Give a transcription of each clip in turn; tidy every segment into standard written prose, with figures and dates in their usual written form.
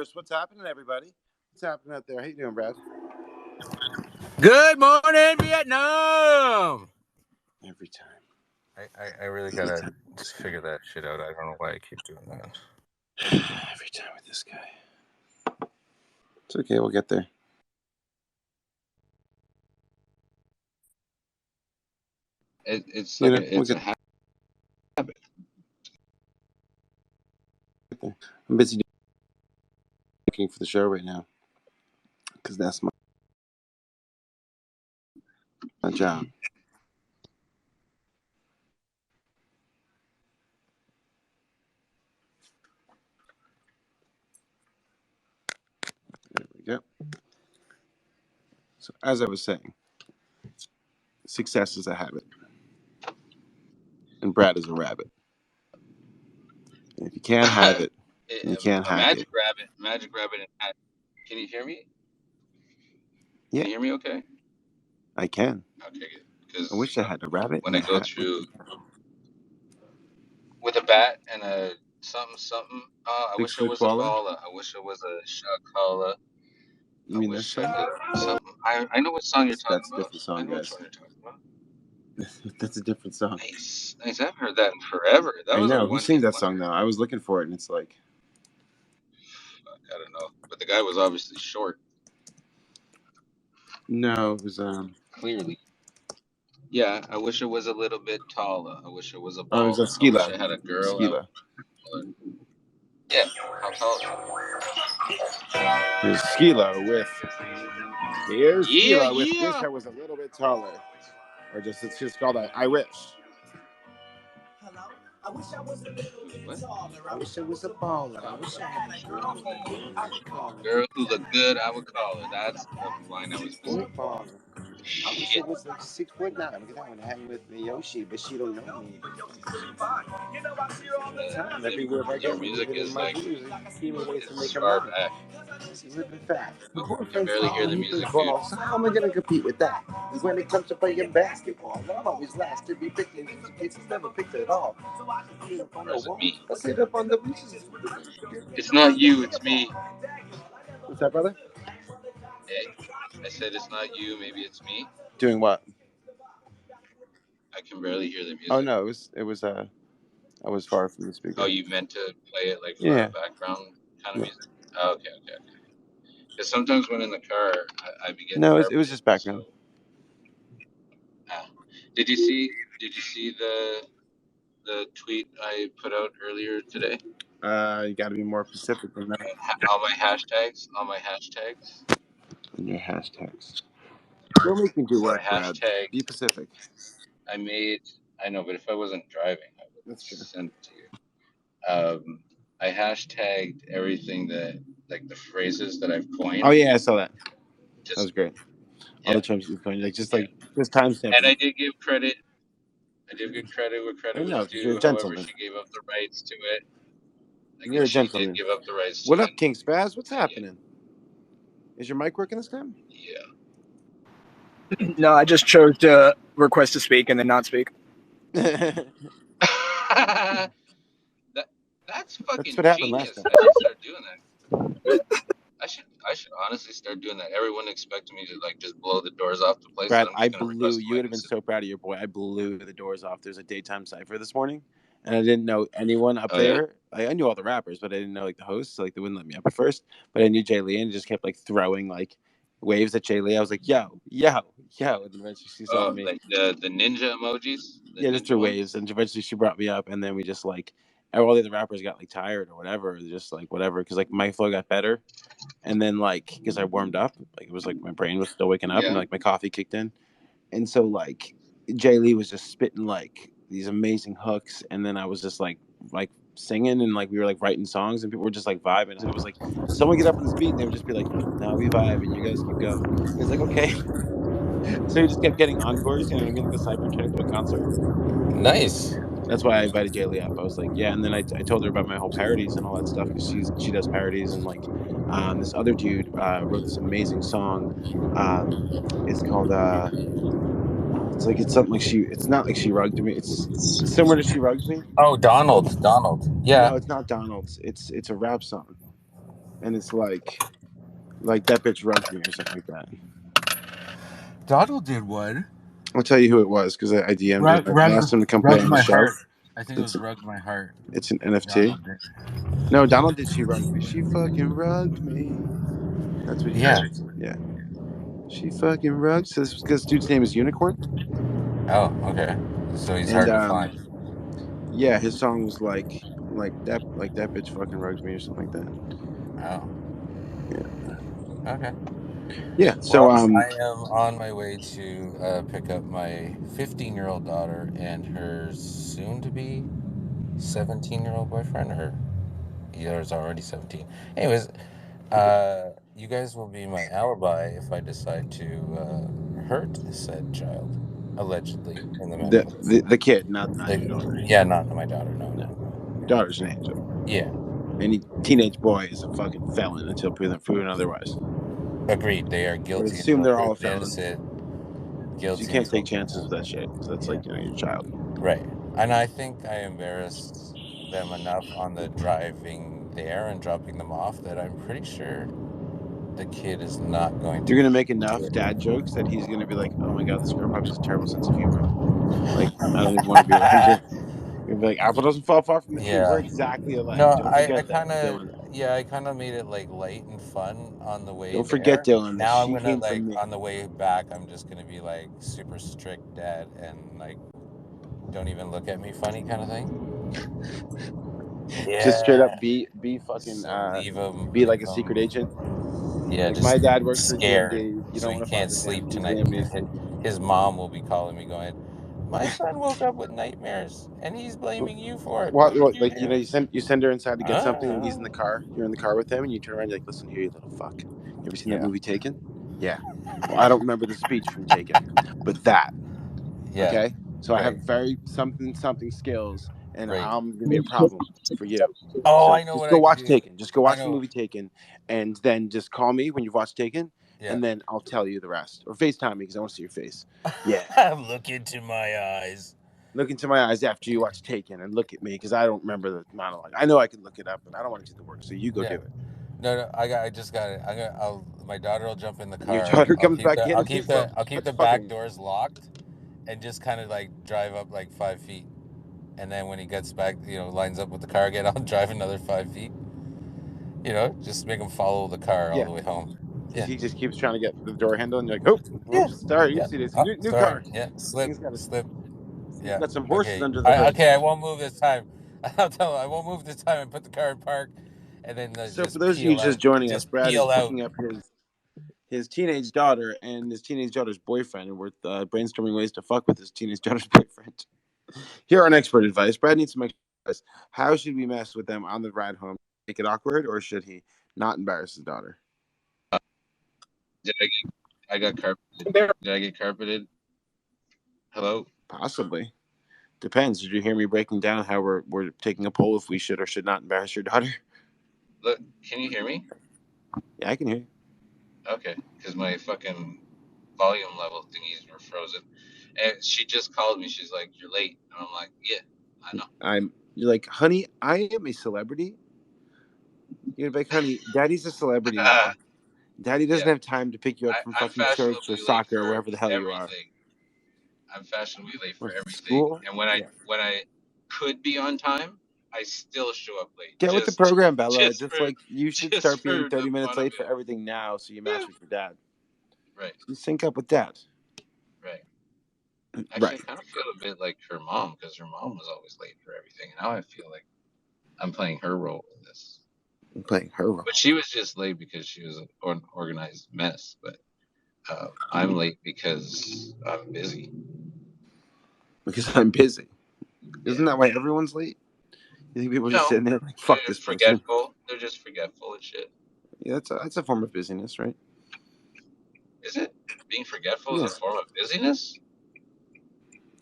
first. What's happening, everybody? What's happening out there? How you doing, Brad? Good morning, Vietnam. Every time. I really gotta just figure that shit out. I don't know why I keep doing that. Every time with this guy. It's okay. We'll get there. It's like a habit. I'm busy looking for the show right now because that's my job. There we go. So, as I was saying, success is a habit, and Brad is a rabbit. And if you can't have it, you can't have Magic it. rabbit. Can you hear me? Yeah. Can you hear me? Okay. I can. Okay, good. I wish I had a rabbit. When I go through with a bat and a something. I wish it was a balla. I wish it was a shakala. You mean this song? Something. I know what song you're talking about. That's a different song, I know guys. What song you're talking about. That's a different song. Nice. I haven't heard that in forever. That was know. Who sings that song, though? I was looking for it, and it's like... I don't know. But the guy was obviously short. No, it was... Clearly. Yeah, I wish it was a little bit taller. I wish it was a ball. Oh, it was a Skila. I wish I had a girl. Skila. Yeah, how tall is it? It was Skila with... Here's Skila with Wish I Was a Little Bit Taller. Or just, it's just called I Wish. I wish I was a little bit taller. I wish it was a baller. I wish I had a girl who looked good, I would call her. That's the line I was missing. I wish it was like 6'9". Look at that one hanging with me, Yoshi, but she don't know me. Everywhere I go, music is like it's far back. Living fast. You can barely hear the music, dude. So how am I going to compete with that? When it comes to playing basketball, I'm always last to be picked. It's never picked at all. Or is it me? I sit up on the beaches. It's not you, it's me. What's that, brother? Hey, I said it's not you, maybe it's me. Doing what? I can barely hear the music. Oh no, it was I was far from the speaker. Oh, you meant to play it like for a background kind of music? Oh, okay. Because sometimes when in the car, I begin. No, it was just background. So. Did you see the tweet I put out earlier today? You got to be more specific than that. All my hashtags. And your hashtags. Don't make me do work, Brad. Be specific. I know, but if I wasn't driving, I would send it to you. I hashtagged everything that, like the phrases that I've coined. Oh yeah, I saw that. That was great. All the terms you've coined, just timestamp. And I did give credit. Where credit was due. You're a gentleman. However, she gave up the rights to it. You're a gentleman. She did give up the rights. What up, King Spaz? What's happening? Is your mic working this time? Yeah. No, I just chose to request to speak and then not speak. That's fucking what happened genius. last time. I should start doing that. I should honestly start doing that. Everyone expected me to like just blow the doors off the place. Brad, I blew. You would have been so proud of your boy. I blew the doors off. There's a daytime cipher this morning, and I didn't know anyone up there. Yeah? I knew all the rappers, but I didn't know like the hosts. So, like they wouldn't let me up at first. But I knew Jay Lee and just kept like throwing like waves at Jay Lee. I was like, yo, and eventually she saw me. Like the ninja emojis. Just through waves, and eventually she brought me up, and then we just like. All the other rappers got like tired or whatever, just like whatever, because like my flow got better, and then like because I warmed up, like it was like my brain was still waking up, and like my coffee kicked in, and so like Jay Lee was just spitting like these amazing hooks, and then I was just like singing, and like we were like writing songs, and people were just like vibing, and it was like someone get up on this beat, and they would just be like, "No, we vibe, and you guys keep going." And it's like okay, so we just kept getting encores, you know what I mean? Like the cypher turned into a concert. Nice. That's why I invited Jay Lee up. I was like, yeah, and then I told her about my whole parodies and all that stuff because she does parodies, and like this other dude wrote this amazing song. It's called it's something like it's not like She Rugged Me. It's similar to She Rugged Me. Oh, Donald. Yeah. No, it's not Donald's. It's a rap song. and it's like that bitch rugged me or something like that. Donald did one. I'll tell you who it was because I DM'd him. I asked him to come play Rugged on the my show. heart. I think it It's was Rugged My Heart. it's an NFT. Donald did. No, Donald did. She rugged me. She fucking rugged me. That's what he said. Yeah. She fucking rugged. So this dude's name is Unicorn. Oh, okay. So he's And hard to find. yeah, his song was like that bitch fucking rugged me or something like that. Oh. Yeah. Okay. Yeah. So well, I am on my way to pick up my 15-year-old daughter and her soon-to-be 17-year-old boyfriend, or he's already 17. Anyways, you guys will be my alibi if I decide to hurt said child, allegedly, in the metaverse. the kid, not your daughter. Yeah, not my daughter. No. Daughter's an angel. Yeah. Any teenage boy is a fucking felon until proven otherwise. Agreed. They are But guilty. assume they're all a proven felon. innocent. So Guilty. you can't take until chances with that shit. So that's like your child. Right. And I think I embarrassed them enough on the driving there and dropping them off that I'm pretty sure the kid is not going to. You're gonna make enough dad jokes that he's gonna be like, "Oh my god, this girl probably has a terrible sense of humor. Like, I don't even want to be around her." You're gonna be like, "Apple doesn't fall far from the tree. We're exactly alike. No, Don't I forget that, kind of, Dylan. yeah, I kind of made it like light and fun on the way Don't there. forget, Dylan, that Now I'm she gonna came from me." on the way back, I'm just gonna be like super strict dad and like don't even look at me funny kind of thing. Yeah. Just straight up be fucking So leave him. be like a secret agent. Yeah, Like, just my dad works for scared, DMD. You so don't he want to fuck can't with sleep him. He's tonight. amazing. His mom will be calling me going, "My son woke up with nightmares, and he's blaming you for it. What did you Like, do?" you know, you send her inside to get something, and he's in the car. You're in the car with him, and you turn around, you're like, "Listen here, you little fuck. You ever seen that movie Taken? Yeah. Well, I don't remember the speech from Taken, but that. Yeah. Okay. So I have Right. very something skills, and Right. I'm gonna be a problem for you. Oh, So I know just what go I can watch do. Taken. Just go I watch the know. movie Taken, and then just call me when you've watched Taken, Yeah. and then I'll tell you the rest. Or FaceTime me because I want to see your face. Yeah. Look into my eyes. Look into my eyes after you watch Taken, and look at me because I don't remember the monologue. I know I can look it up, but I don't want to do the work. So you go do it. No, I just got it. My daughter will jump in the car. Your daughter comes back in. I'll keep the back doors locked, and just kind of like drive up like 5 feet, and then when he gets back, lines up with the car again, I'll drive another 5 feet. Just make him follow the car all the way home. Yeah. He just keeps trying to get the door handle, and you're like, "Oh, whoops, sorry, you see this new car." Yeah, slip. He's got some horses under the hood. Okay, I won't move this time. I'll tell him I won't move this time and put the car in park, and then so for those of you just joining us, Brad is picking up his teenage daughter and his teenage daughter's boyfriend, and we're brainstorming ways to fuck with his teenage daughter's boyfriend. Here on expert advice, Brad needs some advice. How should we mess with them on the ride home? Make it awkward, or should he not embarrass his daughter? Did I got carpeted? Did I get carpeted? Hello? Possibly. Depends. Did you hear me breaking down how we're taking a poll if we should or should not embarrass your daughter? Look, can you hear me? Yeah, I can hear you. Okay, because my fucking volume level thingies were frozen. And she just called me. She's like, "You're late." And I'm like, "Yeah, I know." You're like, "Honey, I am a celebrity." You're like, "Honey, Daddy's a celebrity now. Daddy doesn't have time to pick you up from fucking church or soccer or wherever the hell you are." I'm fashionably late for everything. School? And when I could be on time, I still show up late. Get with the program, Bella. Just like you should start being 30 minutes late for everything now, so you match with your dad. Right. You sync up with dad. Right. Actually, I kind of feel a bit like her mom because her mom was always late for everything. And now I feel like I'm playing her role in this. I'm playing her role. But she was just late because she was an organized mess. But I'm late because I'm busy. Because I'm busy. Isn't that why everyone's late? You think people are just sitting there like, "Fuck this person"? Forgetful. They're just forgetful and shit. Yeah, that's a form of busyness, right? Is it? Being forgetful is a form of busyness?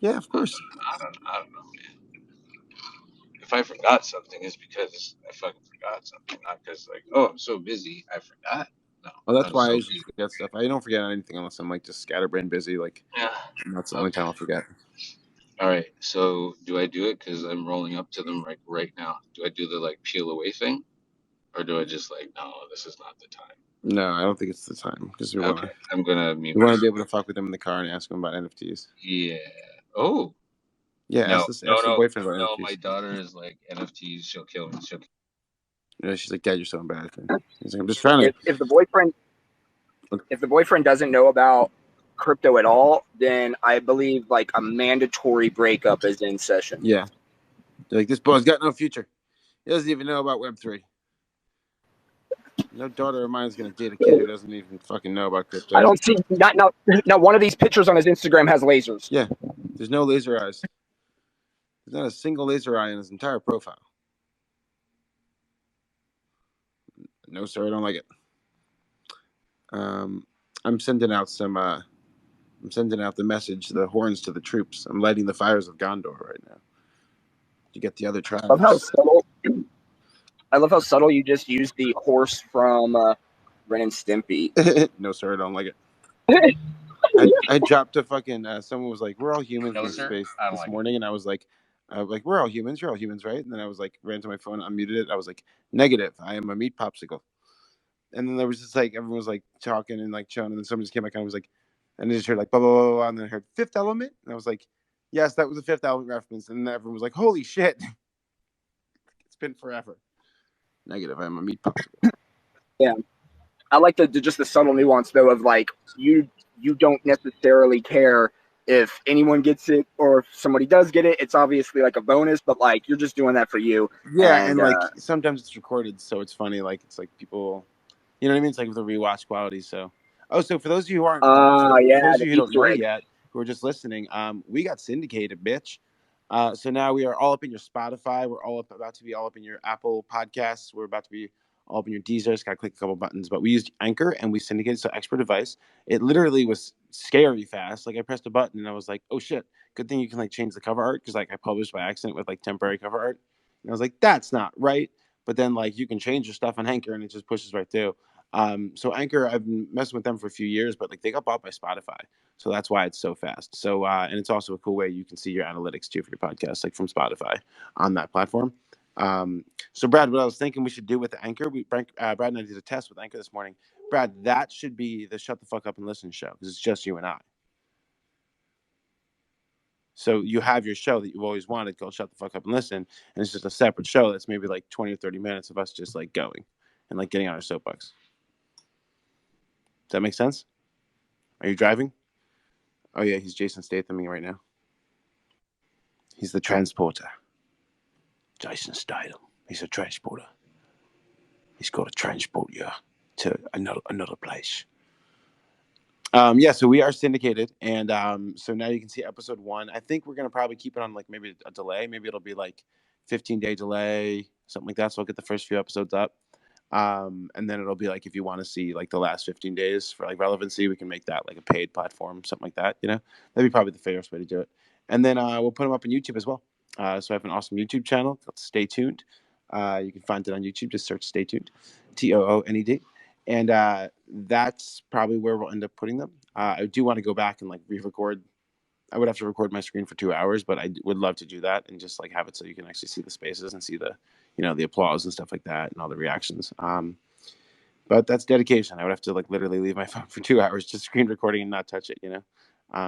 Yeah, of course. I don't know, man. If I forgot something, it's because I fucking forgot something, not because like, oh, I'm so busy, I forgot. No. Well, that's why I usually forget stuff. I don't forget anything unless I'm like just scatterbrained busy. Like, that's the only time I'll forget. All right. So do I do it because I'm rolling up to them right now? Do I do the like peel away thing? Or do I just like, no, this is not the time? No, I don't think it's the time because we want Okay, to. I'm gonna mute. We want to be able to fuck with them in the car and ask them about NFTs. Yeah. Oh. Yeah, No, ask your boyfriend about no. NFTs. My daughter is like NFTs. She'll kill me. She's like, Dad, you're so embarrassing. He's like, I'm just trying to. If the boyfriend doesn't know about crypto at all, then I believe like a mandatory breakup is in session. Yeah, they're like, this boy's got no future. He doesn't even know about Web3. No daughter of mine is gonna date a kid who doesn't even fucking know about crypto. I don't see not one of these pictures on his Instagram has lasers. Yeah, there's no laser eyes. There's not a single laser eye in his entire profile. No, sir, I don't like it. I'm sending out some. I'm sending out the message, the horns to the troops. I'm lighting the fires of Gondor right now. You get the other tribes. I love how subtle you just used the horse from Ren and Stimpy. No, sir, I don't like it. I dropped a fucking. Someone was like, "We're all humans in space" this morning, and I was like, "We're all humans. You're all humans, right?" And then I was like, ran to my phone, unmuted it. I was like, "Negative. I am a meat popsicle." And then there was just like everyone was like talking and like chilling, and then someone just came back and I was like, and I just heard like blah blah blah blah, and then I heard Fifth Element, and I was like, "Yes, that was a Fifth Element reference." And then everyone was like, "Holy shit!" It's been forever. Negative. I am a meat popsicle. Yeah, I like just the subtle nuance though of like you don't necessarily care if anyone gets it or if somebody does get it. It's obviously like a bonus, but like you're just doing that for you. Yeah, and like sometimes it's recorded, so it's funny. Like it's like people, you know what I mean? It's like with the rewatch quality. So, so for those of you who aren't, for those of you who don't know yet, who are just listening, we got syndicated, bitch. So now we are all up in your Spotify. We're about to be all up in your Apple Podcasts. We're about to be all up in your Deezer. Just got to click a couple buttons. But we used Anchor and we syndicated. So expert advice. It literally was scary fast. Like I pressed a button and I was like, oh shit. Good thing you can like change the cover art because like I published by accident with like temporary cover art. And I was like, that's not right. But then like you can change your stuff on Anchor and it just pushes right through. So Anchor, I've been messing with them for a few years, but like they got bought by Spotify. So that's why it's so fast. So, and it's also a cool way you can see your analytics too for your podcast, like from Spotify on that platform. So Brad, what I was thinking we should do with the Anchor, Brad and I did a test with Anchor this morning. Brad, that should be the Shut the Fuck Up and Listen show because it's just you and I. So you have your show that you've always wanted called Shut the Fuck Up and Listen, and it's just a separate show that's maybe like 20 or 30 minutes of us just like going and like getting on our soapbox. Does that make sense? Are you driving? Oh yeah, he's Jason Stathaming right now. He's the transporter. Jason Statham. He's a transporter. He's got to transport you to another place. Yeah, so we are syndicated, and so now you can see episode 1. I think we're gonna probably keep it on like maybe a delay. Maybe it'll be like 15-day delay, something like that. So I'll get the first few episodes up. And then it'll be like if you want to see like the last 15 days for like relevancy, we can make that like a paid platform, something like that. You know, that'd be probably the fairest way to do it. And then we'll put them up on YouTube as well. So I have an awesome YouTube channel called Stay Tuned. You can find it on YouTube. Just search Stay Tuned, TOONED, and that's probably where we'll end up putting them. I do want to go back and like re-record. I would have to record my screen for 2 hours, but I would love to do that and just like have it so you can actually see the spaces and see the, you know, the applause and stuff like that and all the reactions. But that's dedication. I would have to like literally leave my phone for 2 hours just screen recording and not touch it, you know?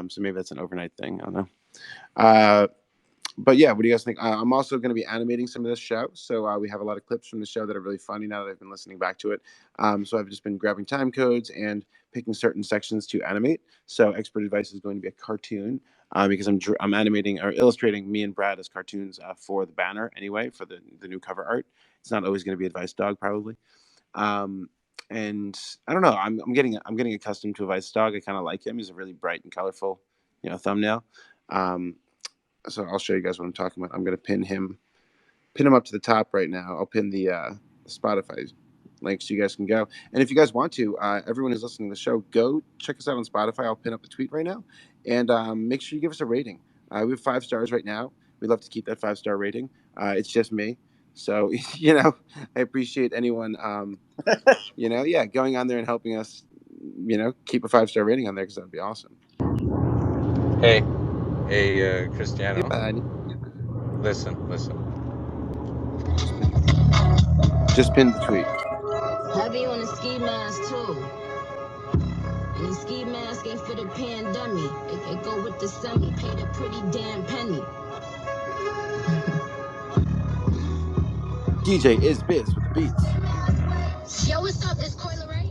So maybe that's an overnight thing. I don't know. But yeah, what do you guys think? I'm also going to be animating some of this show. So we have a lot of clips from the show that are really funny now that I've been listening back to it. So I've just been grabbing time codes and picking certain sections to animate. So expert advice is going to be a cartoon because I'm animating or illustrating me and Brad as cartoons for the banner anyway, for the new cover art. It's not always going to be Advice Dog probably. And I don't know. I'm getting accustomed to Advice Dog. I kind of like him. He's a really bright and colorful, you know, thumbnail. So I'll show you guys what I'm talking about. I'm going to pin him up to the top right now. I'll pin the Spotify link so you guys can go. And if you guys want to, everyone who's listening to the show, go check us out on Spotify. I'll pin up the tweet right now. And make sure you give us a rating. We have 5 stars right now. We'd love to keep that 5-star rating. It's just me. So, you know, I appreciate anyone, you know, yeah, going on there and helping us, you know, keep a 5-star rating on there because that would be awesome. Hey, Christiano. Hey, buddy. Listen. Just pinned the tweet. Heavy on the ski mask too. And the ski mask ain't for the pandemic. It go with the semi. Paid a pretty damn penny. DJ is Biz with the beats. Yo, what's up? It's Coyle Ray.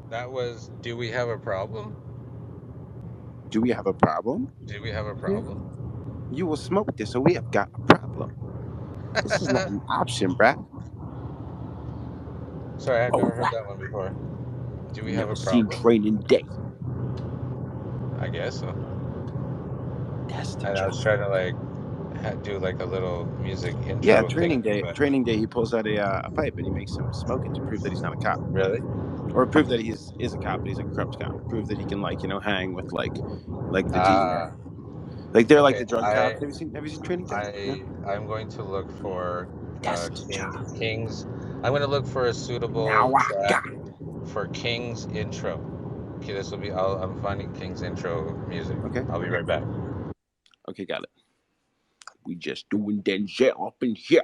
That was Do We Have a Problem? Do we have a problem? Do we have a problem? You will smoke this, so we have got a problem. This is not an option, bruh. Sorry, I've never heard that one before. Do we have a Seen problem? Training Day. I guess so. That's the And I was joke. trying to like do like a little music intro. Yeah, Training thing, Day. but- Training Day. He pulls out a pipe and he makes him smoke it to prove that he's not a cop, Really? or prove that he is a cop, but he's like a corrupt cop. Prove that he can hang with like the DEA. Like they're like the drug cops. Have you seen Training Day? I'm going to look for That's the job. King's. I'm going to look for a suitable Now I track got it. for King's intro. Okay, this will be. I'm finding King's intro music. Okay. I'll be right back. Okay, got it. We just doing Denzel up in here.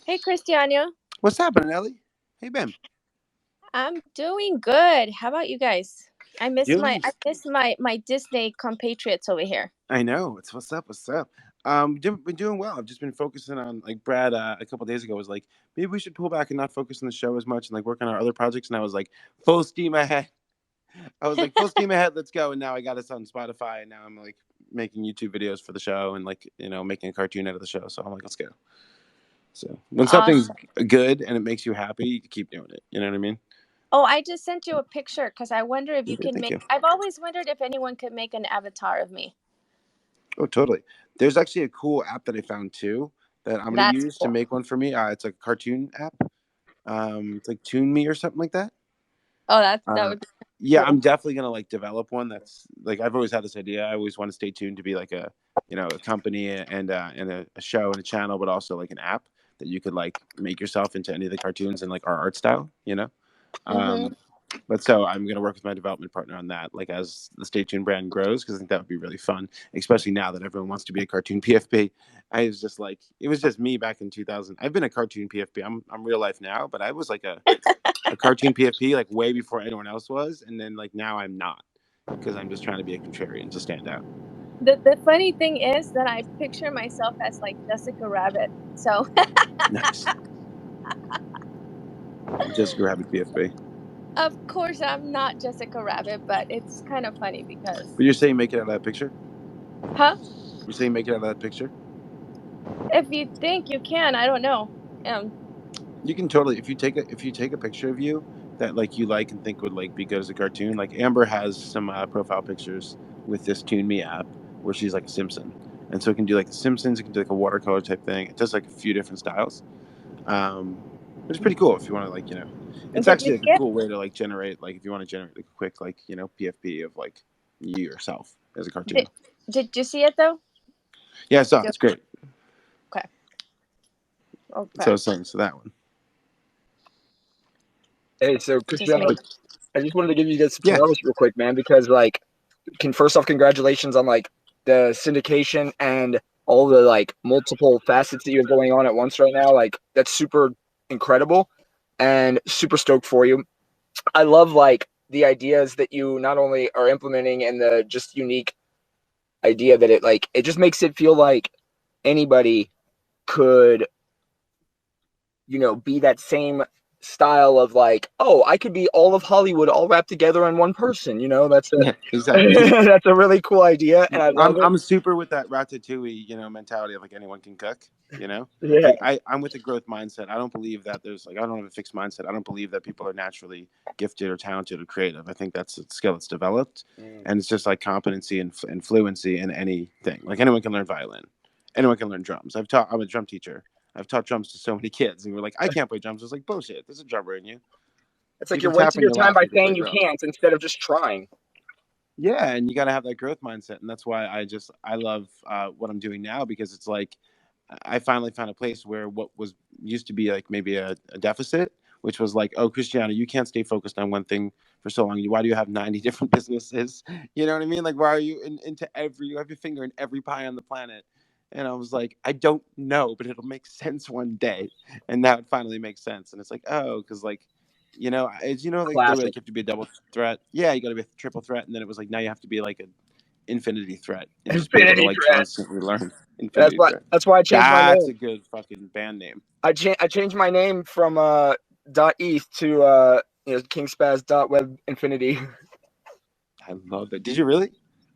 Hey, Cristiano. What's happening, Ellie? Hey, Ben. I'm doing good. How about you guys? I miss my Disney compatriots over here. I know. It's what's up. Been doing well. I've just been focusing on, like, Brad a couple days ago was like, maybe we should pull back and not focus on the show as much and like work on our other projects. And I was like, full steam ahead. Full steam ahead. Let's go. And now I got us on Spotify, and now I'm like making YouTube videos for the show and like, making a cartoon out of the show. So I'm like, let's go. So when something's good and it makes you happy, you keep doing it. You know what I mean? Oh, I just sent you a picture because I wonder if you can Thank you. I've always wondered if anyone could make an avatar of me. Oh, totally. There's actually a cool app that I found too that I'm going to use to make one for me. It's a cartoon app. It's like Tooned or something like that. Oh, that would be yeah, cool. I'm definitely going to like develop one that's like, I've always had this idea. I always want to stay tuned to be like a company and a show and a channel, but also like an app that you could like make yourself into any of the cartoons and like our art style, But so I'm going to work with my development partner on that, like as the Stay Tuned brand grows, because I think that would be really fun, especially now that everyone wants to be a cartoon PFP. I was just like, it was just me back in 2000. I've been a cartoon PFP. I'm real life now, but I was like a cartoon PFP like way before anyone else was. And then like now I'm not, because I'm just trying to be a contrarian to stand out. The funny thing is that I picture myself as like Jessica Rabbit. So nice. Jessica Rabbit PFP. Of course, I'm not Jessica Rabbit, but it's kind of funny because. But you're saying make it out of that picture? Huh? You're saying make it out of that picture? If you think you can, I don't know. You can totally. If you take a picture of you that like you like and think would like be good as a cartoon, like Amber has some profile pictures with this Toon Me app where she's like a Simpson, and so it can do like the Simpsons. It can do like a watercolor type thing. It does like a few different styles. It's pretty cool if you want to like It's actually like a cool way to like generate, like if you want to generate like a quick like PFP of like you yourself as a cartoon. Did you see it though? Yeah, I saw it. It's great. Okay. So that one. Hey, so Christiano, I just wanted to give you guys some flowers real quick, man, because like, first off, congratulations on like the syndication and all the like multiple facets that you have going on at once right now. Like that's super incredible and super stoked for you. I love like the ideas that you not only are implementing and the just unique idea that it just makes it feel like anybody could, be that same style of like, oh, I could be all of Hollywood all wrapped together in one person. That's exactly. That's a really cool idea, and I'm super with that ratatouille, mentality of like anyone can cook. Yeah. Like, I'm with the growth mindset. I don't believe that there's like I don't have a fixed mindset. I don't believe that people are naturally gifted or talented or creative. I think that's a skill that's developed, and it's just like competency and fluency in anything. Like anyone can learn violin, anyone can learn drums. I'm a drum teacher. I've taught drums to so many kids, and we're like, I can't play drums. It's like bullshit. There's a drummer in you. It's like you're wasting your time by saying you can't instead of just trying. Yeah, and you got to have that growth mindset, and that's why I love what I'm doing now, because it's like I finally found a place where what was used to be like maybe a deficit, which was like, oh, Cristiano, you can't stay focused on one thing for so long. Why do you have 90 different businesses? You know what I mean? Like, why are you you have your finger in every pie on the planet? And I was like, I don't know, but it'll make sense one day. And now it finally makes sense. And it's like, oh, because like, like the way like, you Classic. have to be a double threat. Yeah, you got to be a triple threat, and then it was like now you have to be like an infinity threat and just be able to Infinity like Threat. constantly learn infinity threat. That's why I changed my That's name. a good fucking band name. I changed my name from .eth to kingspaz.web infinity. I love that. Did you really?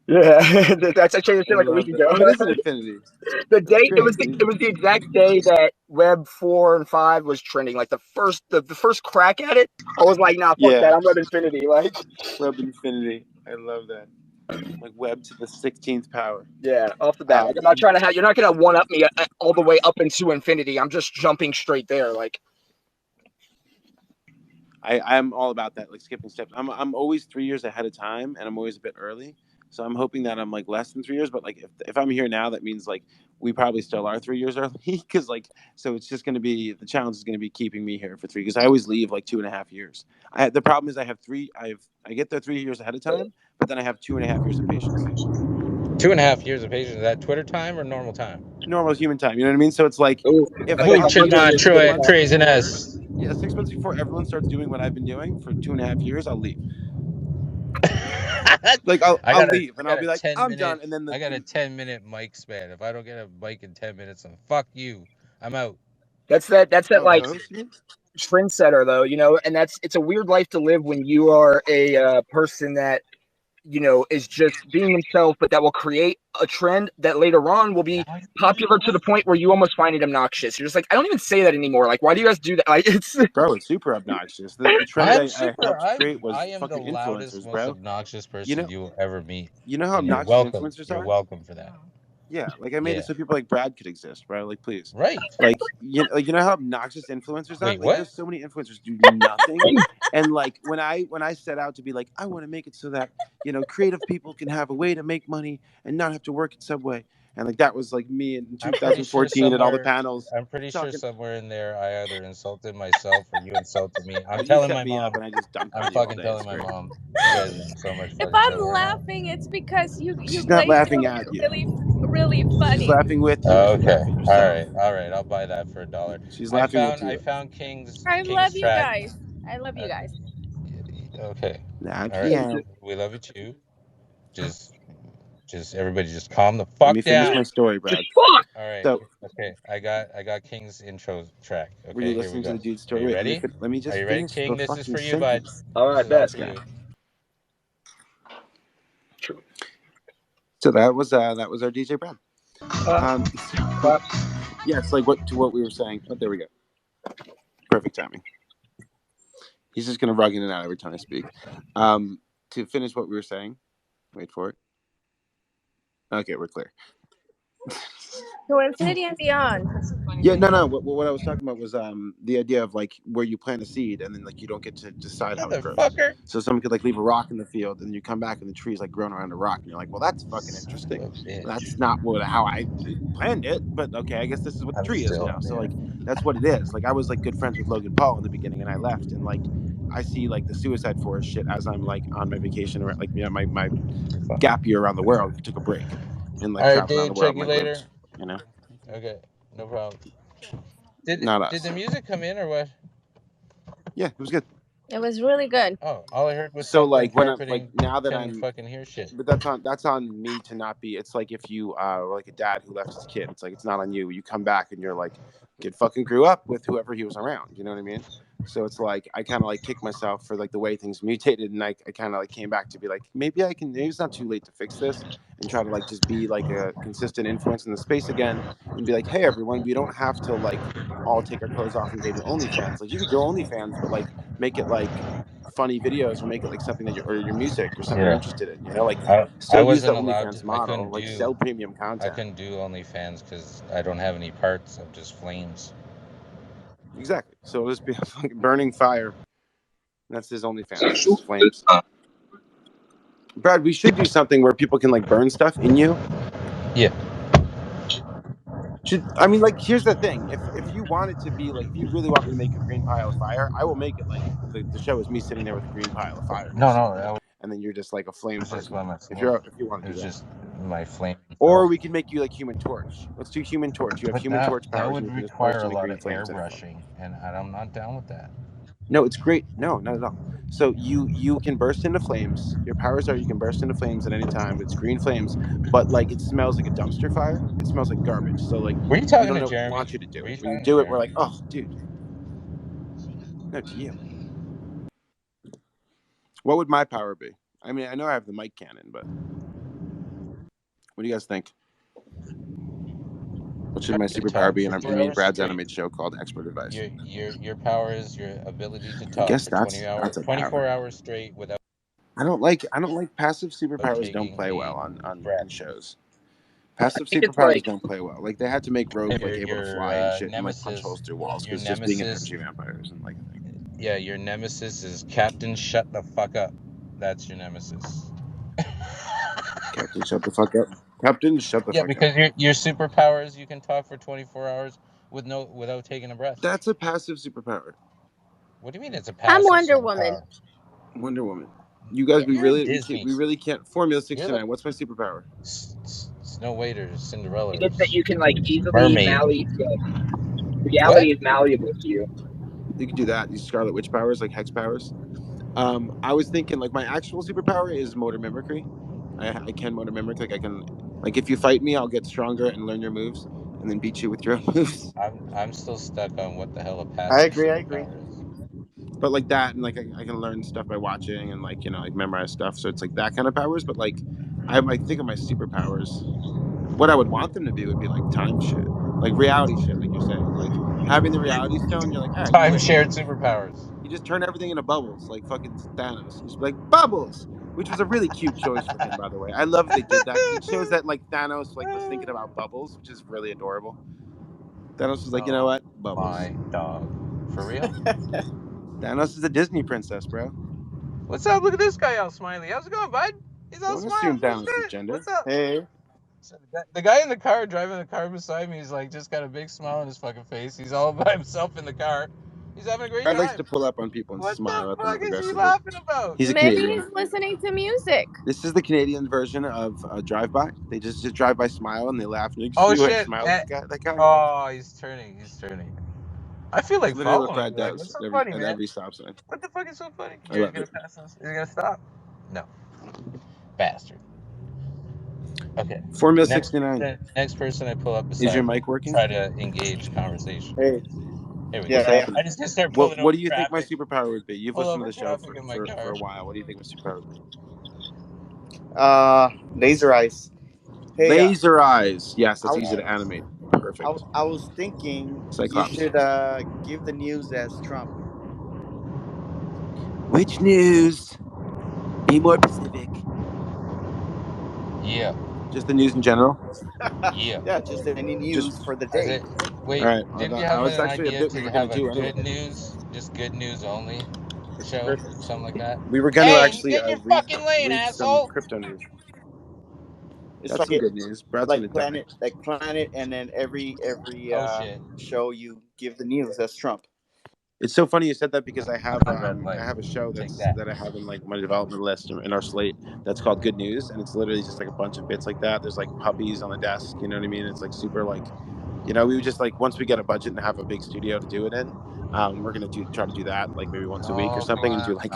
Yeah, I changed it like a week that. ago. Oh, it is an infinity. The That's date great. it was the exact day that Web 4 and 5 was trending. Like the first crack at it, I was like, nah, fuck that. I'm Web Infinity. Like Web infinity. I love that. Like web to the 16th power. yeah, off the bat. Like, I'm not trying to you're not gonna one up me all the way up into infinity. I'm just jumping straight there. Like I'm all about that, like skipping steps. I'm always 3 years ahead of time, and I'm always a bit early. So I'm hoping that I'm like less than 3 years. But like if I'm here now, that means like we probably still are 3 years early because like so it's just going to be the challenge is going to be keeping me here for 3 because I always leave like 2.5 years. The problem is I get there 3 years ahead of time, but then I have 2.5 years of patience. 2.5 years of patience. Is that Twitter time or normal time? Normal human time. You know what I mean? So it's like if I Mucho get there like 6 months, craziness. yeah, 6 months before everyone starts doing what I've been doing for 2.5 years, I'll leave. Like I'll leave and I'll be like, I'm done. And then I got a 10-minute mic span. If I don't get a mic in 10 minutes, then fuck you. I'm out. that's that like host? trendsetter though, and it's a weird life to live when you are a person that is just being himself, but that will create a trend that later on will be popular to the point where you almost find it obnoxious. You're just like, I don't even say that anymore. Like, why do you guys do that? Like, it's super obnoxious. The trend I helped create was I am the fucking loudest, influencers, most bro. obnoxious person you will ever meet. You know how And you're obnoxious welcome. influencers You're are? welcome for that. Yeah, like I made it so people like Brad could exist, bro. Like, please, Right? Like you know how obnoxious influencers are. Wait, Like, what? there's so many influencers do nothing, and like when I set out to be like, I want to make it so that creative people can have a way to make money and not have to work at Subway, and like that was like me in 2014 at all the panels. I'm pretty sure talking. somewhere in there I either insulted myself or you insulted me. I'm You telling set my me up, mom. and I just dunked I'm on you all fucking day. telling It's my great. mom. You guys are in so much If fucking trouble I'm right now. laughing, it's because you She's not played laughing it at you. really, really funny. She's laughing with you. Oh, As you okay. laugh at yourself. All right. I'll buy that for $1. She's laughing at you. I found King's I love you track. guys. I love you guys. Okay. Love All right. you. We love you too. Just everybody just calm the Let fuck me finish down. my story, Brad. fuck. All right. So, Okay. I got King's intro track. Okay. were you Here we listening to go. the dude's Are story? you Wait, ready? let me just Are you ready, finish King? the This is fucking for you, bud. sentence. All right, This is all bet. for you. So that was our DJ Brad. Yes, like what we were saying. Oh, there we go. Perfect timing. He's just gonna rug in and out every time I speak. To finish what we were saying. Wait for it. Okay, we're clear. To infinity and beyond. Yeah, no. What I was talking about was the idea of like where you plant a seed and then like you don't get to decide how it grows. Motherfucker. So someone could like leave a rock in the field and you come back and the tree's like growing around a rock and you're like, well, that's fucking interesting. That's not how I planned it, but okay, I guess this is what the tree is now. So like that's what it is. Like I was like good friends with Logan Paul in the beginning and I left and like I see like the Suicide Forest shit as I'm like on my vacation or like my gap year around the world. I took a break and like traveled around the world. Check you later. Okay, no problem. Did the music come in or what? Yeah, it was good. It was really good. Oh, all I heard was so like when I'm like now that I'm fucking hear shit. But that's on me to not be. It's like if you were like a dad who left his kid. It's like it's not on you. You come back and you're like, kid fucking grew up with whoever he was around. You know what I mean? So it's like I kind of like kick myself for like the way things mutated, and I kind of like came back to be like maybe it's not too late to fix this and try to like just be like a consistent influence in the space again and be like, hey everyone, we don't have to like all take our clothes off and go to OnlyFans. Like you could do OnlyFans, but like make it like funny videos or make it like something that your music or something you're interested in, like still use the OnlyFans model, like sell premium content. I couldn't do OnlyFans because I don't have any parts. I'm just flames. Exactly. So it'll just be a fucking burning fire. That's his OnlyFans. It's just flames. Brad, we should do something where people can like burn stuff in you. Yeah. I mean, like, here's the thing. If you want it to be like, if you really want me to make a green pile of fire, I will make it like the show is me sitting there with a green pile of fire. No. And then you're just like a flame person. If you want to do that. Just my flame. Or we can make you like Human Torch. Let's do Human Torch. You have But Human Torch that powers, and would you can just burst require a into lot green of flames at anyone. airbrushing, and I'm not down with that. No, it's great. No, not at all. So you can burst into flames. Your powers are you can burst into flames at any time. It's green flames, but like it smells like a dumpster fire. It smells like garbage. So like Were you we talking don't to know, Jeremy? want you to do Were it. you When you talking to do it, we're Jeremy? like, oh, dude. No, to you. What would my power be? I mean, I know I have the mic cannon, but what do you guys think? What should my superpower be in me and Brad's animated show called Expert Advice? Your power is your ability to I talk guess for that's a 24 power. hours straight without I don't like passive superpowers. Don't taking play a well on breath. in shows. Passive think it's superpowers like don't play well. Like they had to make Rogue like able to fly and shit and like punch nemesis. holes through walls Your because just being an nemesis. energy vampire isn't like a thing. Yeah, your nemesis is Captain Shut the Fuck Up. That's your nemesis. Captain, shut the fuck up. Captain, shut the fuck up. Yeah, because your superpower is you can talk for 24 hours without taking a breath. That's a passive superpower. What do you mean it's a passive? I'm Wonder superpower? Woman. Wonder Woman. You guys, we really can't. Formula 69. Like, what's my superpower? Snow White or Cinderella. It's that you can like easily Mermaid. reality is malleable to you. You can do that. These Scarlet Witch powers, like hex powers. I was thinking like my actual superpower is motor mimicry. I can motor mimic. Like I can, like if you fight me, I'll get stronger and learn your moves, and then beat you with your own moves. I'm still stuck on what the hell a passive. I agree. Is. But like that, and like I can learn stuff by watching and like like memorize stuff. So it's like that kind of powers. But like I think of my superpowers. What I would want them to be would be like time shit, like reality shit, like you're saying, like having the reality stone. You're like, ah, time shared superpowers. You just turn everything into bubbles, like fucking Thanos. You just be like bubbles, which was a really cute choice for him, by the way. I love they did that because it shows that like Thanos like was thinking about bubbles, which is really adorable. Thanos was like, you know what, bubbles. My dog, for real. Thanos is a Disney princess, bro. What's up? Look at this guy all smiley. How's it going, bud? He's all Don't smiling. assume Thanos' gender. What's up? Hey. So the guy in the car driving the car beside me is like just got a big smile on his fucking face. He's all by himself in the car. He's having a great time. I'd like to pull up on people and smile at them What the fuck is he aggressively. laughing about? He's a Maybe Canadian. he's listening to music. This is the Canadian version of drive-by. They just drive by, smile, and they laugh. And you Oh see shit! Smile at that guy. Oh, he's turning. I feel like literally following. what Brad Like, does what's so funny, at man? every stop sign. What the fuck is so funny? I love Gonna pass us? Is he gonna stop? No. Bastard. Okay. Formula 69. The next person I pull up Is your mic working? Try to engage conversation. Hey. Here we Yeah, go. I just start pulling What do you think my superpower would be? You've listened to the show for a while. What do you think my superpower would be? Laser eyes. Hey, laser eyes. Yes, that's easy to animate. Perfect. I was thinking Cyclops. you should give the news as Trump. Which news? Be more specific. Yeah. Just the news in general? Yeah. Yeah, just any news for the day. Wait, all right. didn't you have an idea to have a good news, just good news only show, something like that? We were going to actually get your fucking lane, read asshole. some crypto news. It's That's like some good news. Brad's like Planet, and then every show you give the news. That's Trump. It's so funny you said that because I have a show that I have in like my development list in our slate that's called Good News, and it's literally just like a bunch of bits like that. There's like puppies on the desk, you know what I mean? It's like super like, we would just like once we get a budget and have a big studio to do it in, we're gonna try to do that like maybe once a week or something and do like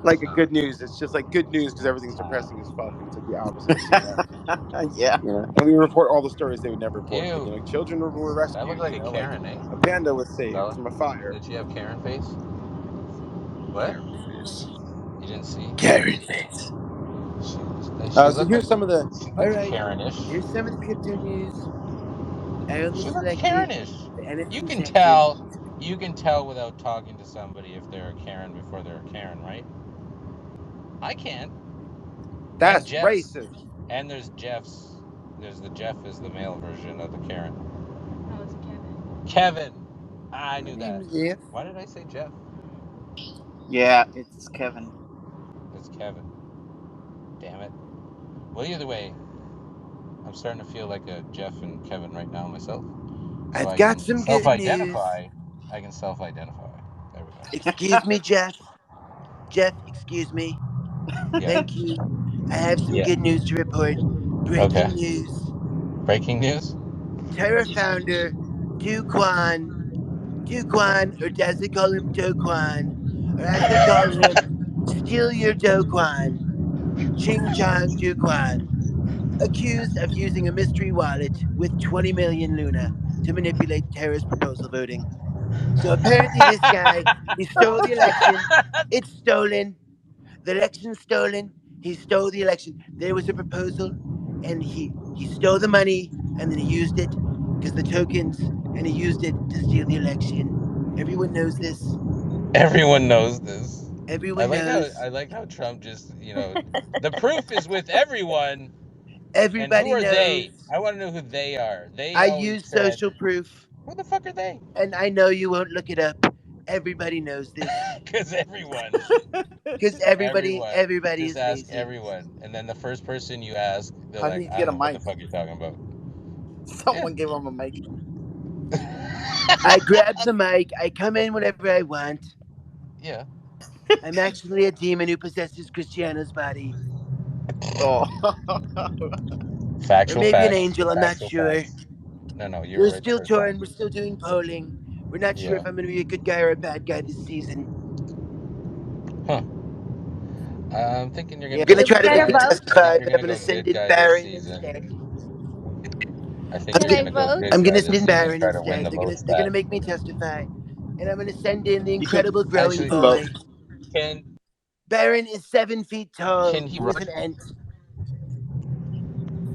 like a good news. It's just like good news because everything's depressing as fuck and it's like the opposite. Yeah. And we report all the stories they would never report. Like, children were rescued. That looked like a Karen, eh? A panda was saved from a fire. Did she have Karen face? What? Karen face. You didn't see? Karen face. So here's some of the. All right. Karen-ish. Here's some of the crypto news. She looks Karen-ish. You can tell without talking to somebody if they're a Karen before they're a Karen, right? I can't. That's racist. And there's Jeff's. There's the Jeff is the male version of the Karen. No, it's Kevin. Kevin. I knew that. Yeah. Why did I say Jeff? Yeah, it's Kevin. It's Kevin. Damn it. Well, either way, I'm starting to feel like a Jeff and Kevin right now myself. So I've got some good news. I can self-identify. There we go. Excuse me, Jeff. Jeff, excuse me. Yeah. Thank you. I have some good news to report. Breaking news. Breaking news. Terra founder Do Kwon, or as they call him, Do Kwon, or as they call him, Steal Your Do Kwon, Ching Chong Do Kwon, accused of using a mystery wallet with 20 million Luna to manipulate Terra's proposal voting. So apparently, this guy, he stole the election. It's stolen. The election's stolen. He stole the election. There was a proposal, and he stole the money, and then he used it because the tokens, and he used it to steal the election. Everyone knows this. Everyone knows this. Everyone knows. I like how Trump just the proof is with everyone. And who Everybody are knows. they? I want to know who they are. They I always use said, social proof, "Who the fuck are they?" and I know you won't look it up. Everybody knows this Because everyone, because everybody just is ask lazy. everyone, and then the first person you ask, they're I like, need to "I get don't a know what the mic. fuck you're talking about." Someone give him a mic. I grab the mic. I come in whenever I want. Yeah. I'm actually a demon who possesses Christiano's body. Oh. Or Factual maybe an facts. angel, I'm not Factual sure. facts. No, you were We're right the still first time. touring, we're still doing polling. We're not sure Yeah. if I'm going to be a good guy or a bad guy this season. Huh. I'm thinking you're We're gonna going to go Do we try to get make a me good. vote? I think testify, you're but I'm gonna going go to send good in guy this Baron season. instead. I think I'm Can you're I gonna go vote? good guy going to this send in season and Baron try to win instead. the They're vote going to stat. make me testify. And I'm going to send in the You can incredible growing Actually, vote. boy. can Baron is 7 feet tall. can he He was run? an ant.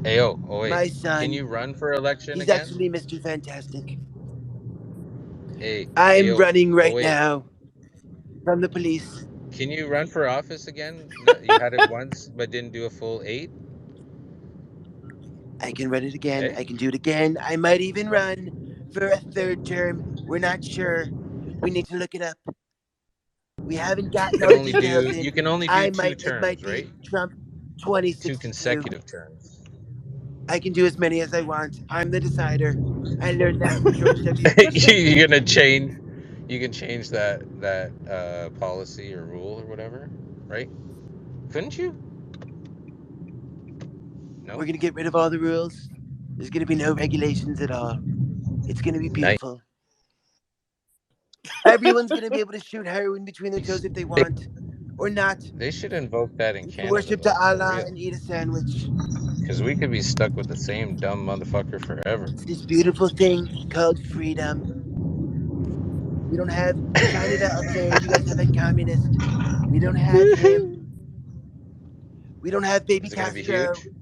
Wait. My Can son. you run for election He's again? actually Mr. Fantastic. Hey, I'm running oh right wait. now from the police. Can you run for office again? No, you had it once, but didn't do a full 8. I can run it again. Hey, I can do it again. I might even run for a third term. We're not sure. We need to look it up. We haven't gotten all the details in. you can only do two It might terms, be right? Trump Two 2062. consecutive terms. I can do as many as I want. I'm the decider. I learned that from George W. Bush. You're gonna change. You can change that policy or rule or whatever, right? Couldn't you? We're No. going to get rid of all the rules. There's going to be no regulations at all. It's going to be Nice. beautiful. Everyone's going to be able to shoot heroin between their toes if they want, or not. They should invoke that in We can Canada worship to though, for Allah real. and eat a sandwich. Because we could be stuck with the same dumb motherfucker forever. It's this beautiful thing called freedom. We don't have China. Okay, you guys have a communist. We don't have him. We don't have baby Is it gonna be Castro. huge?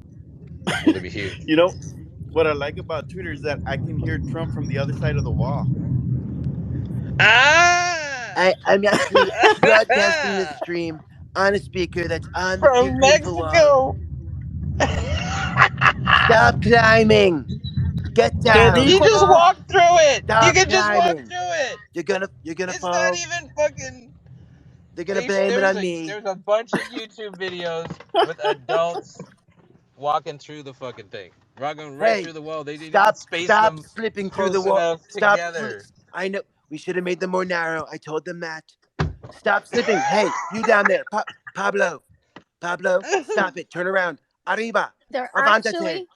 Will it be huge? You know what I like about Twitter is that I can hear Trump from the other side of the wall. Ah! I'm actually broadcasting this stream on a speaker that's on the From big beautiful wall. Mexico. Stop climbing. Get Can he down. You just fall? walk through it. You Stop can just walk climbing. through it. You're gonna It's not fall. even fucking. They're gonna blame it on me. There's a bunch of YouTube videos with adults walking through the fucking thing, walking right Hey, through the wall. They didn't even space stop them slipping through the close wall. enough Stop. together. I know we should have made them more narrow. I told them that. Stop slipping. Hey, you down there, Pablo. Pablo, stop it. Turn around. Arriba. They're Avantate. actually,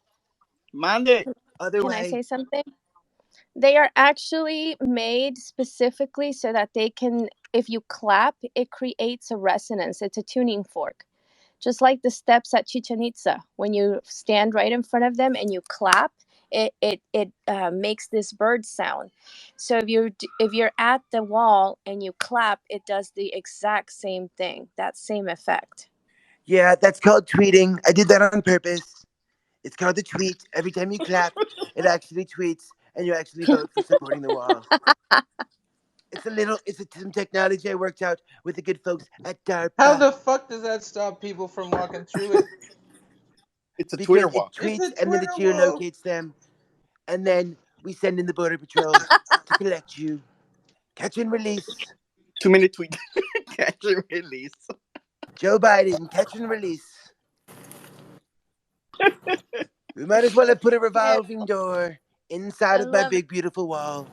Mande. Other can I way. say something? They are actually made specifically so that they can, if you clap, it creates a resonance. It's a tuning fork. Just like the steps at Chichen Itza. When you stand right in front of them and you clap, it makes this bird sound. So if you're at the wall and you clap, it does the exact same thing, that same effect. Yeah, that's called tweeting. I did that on purpose. It's called the tweet. Every time you clap, it actually tweets, and you actually vote for supporting the wall. It's some technology I worked out with the good folks at How DARPA. the fuck does that stop people from walking through it? It's a Twitter Because it wall. It's tweets a and then it Twitter wall. geolocates them, and then we send in the border patrol to collect you, catch and release. 2-minute tweet. Catch and release. Joe Biden, catch and release. We might as well have put a revolving door inside I of my love it. big beautiful wall.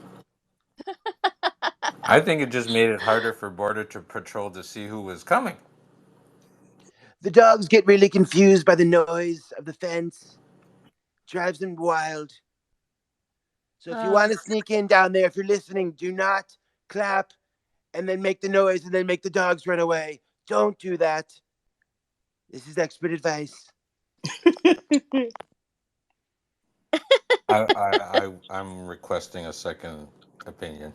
I think it just made it harder for Border Patrol to see who was coming. The dogs get really confused by the noise of the fence. drives them wild. So if you want to sneak in down there, if you're listening, do not clap and then make the noise and then make the dogs run away. Don't do that. This is expert advice. I'm requesting a second opinion.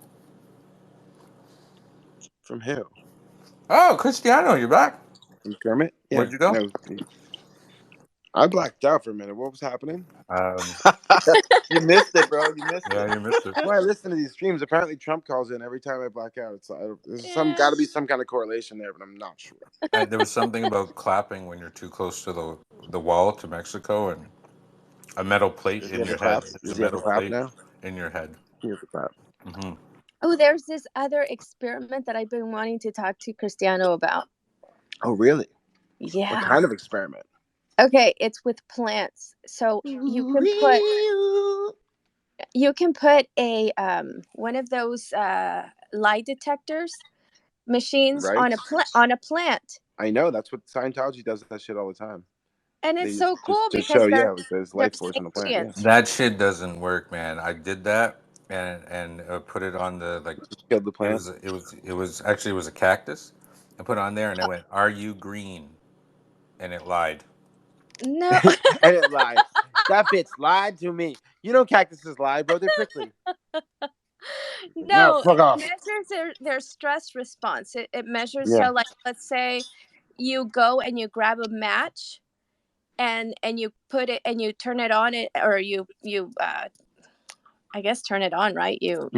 From who? Oh, Cristiano, you're back. From Kermit? Yeah. Where'd you go? No, I blacked out for a minute. What was happening? You missed it, bro. You missed Yeah, it. you missed it. Well, I listen to these streams. Apparently, Trump calls in every time I black out. It's there's got to be some kind of correlation there, but I'm not sure. There was something about clapping when you're too close to the wall to Mexico, and a metal plate Does he in have to your head. clap? It's Does a he have to metal clap plate now? in your head. He has to clap. Mm-hmm. Oh, there's this other experiment that I've been wanting to talk to Cristiano about. Oh, really? Yeah. What kind of experiment? Okay, it's with plants. So you can put a one of those lie detectors machines Right. on a plant. I know that's what Scientology does. That shit all the time. And it's so cool to because show there's they're life force on the plant. Yeah. That shit doesn't work, man. I did that and put it on the Killed the plant. It was actually a cactus. I put it on there and it went, "Are you green?" And it lied. No. And it lied. That bitch lied to me. You know cactuses lie, bro. They're prickly. No, fuck it off. measures their stress response. It measures. Yeah. So, like, let's say you go and you grab a match, and you put it and you turn it on, or you I guess turn it on, right? You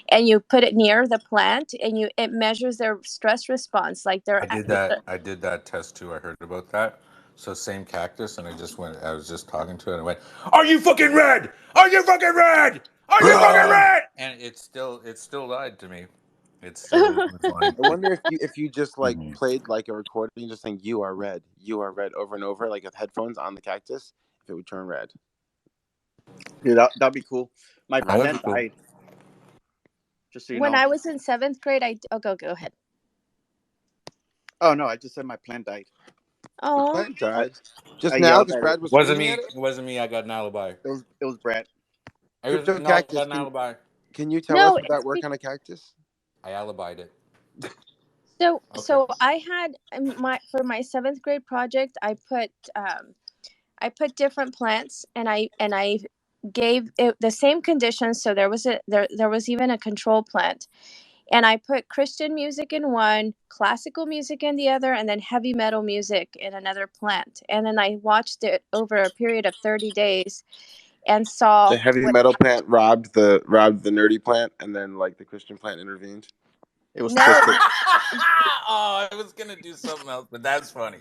and you put it near the plant, and it measures their stress response. Like I did that test too. I heard about that. So same cactus, and I was just talking to it, and I went, "Are you fucking red? Are you fucking red? Are you fucking red?" And it still lied to me. It still was lying. I wonder if you just like played like a recording, just saying "you are red" over and over, like with headphones on the cactus, if it would turn red. Dude, that'd be cool. My plant died. Just so you when know. I was in 7th grade, go ahead. Oh no, I just said my plant died. Oh, the plant died. Just I now yelled because at Brad it. was Wasn't screaming me. at it. It wasn't me. I got an alibi. It was Brad. Crypto No, cactus. I got an alibi. Can you tell us would that work on a cactus? I alibied it. So I had for my 7th grade project, I put different plants, and I gave it the same conditions. So there was even a control plant, and I put Christian music in one, classical music in the other, and then heavy metal music in another plant. And then I watched it over a period of 30 days and saw the heavy metal plant robbed the nerdy plant, and then like the Christian plant intervened. It was twisted. Oh, I was gonna do something else, but that's funny.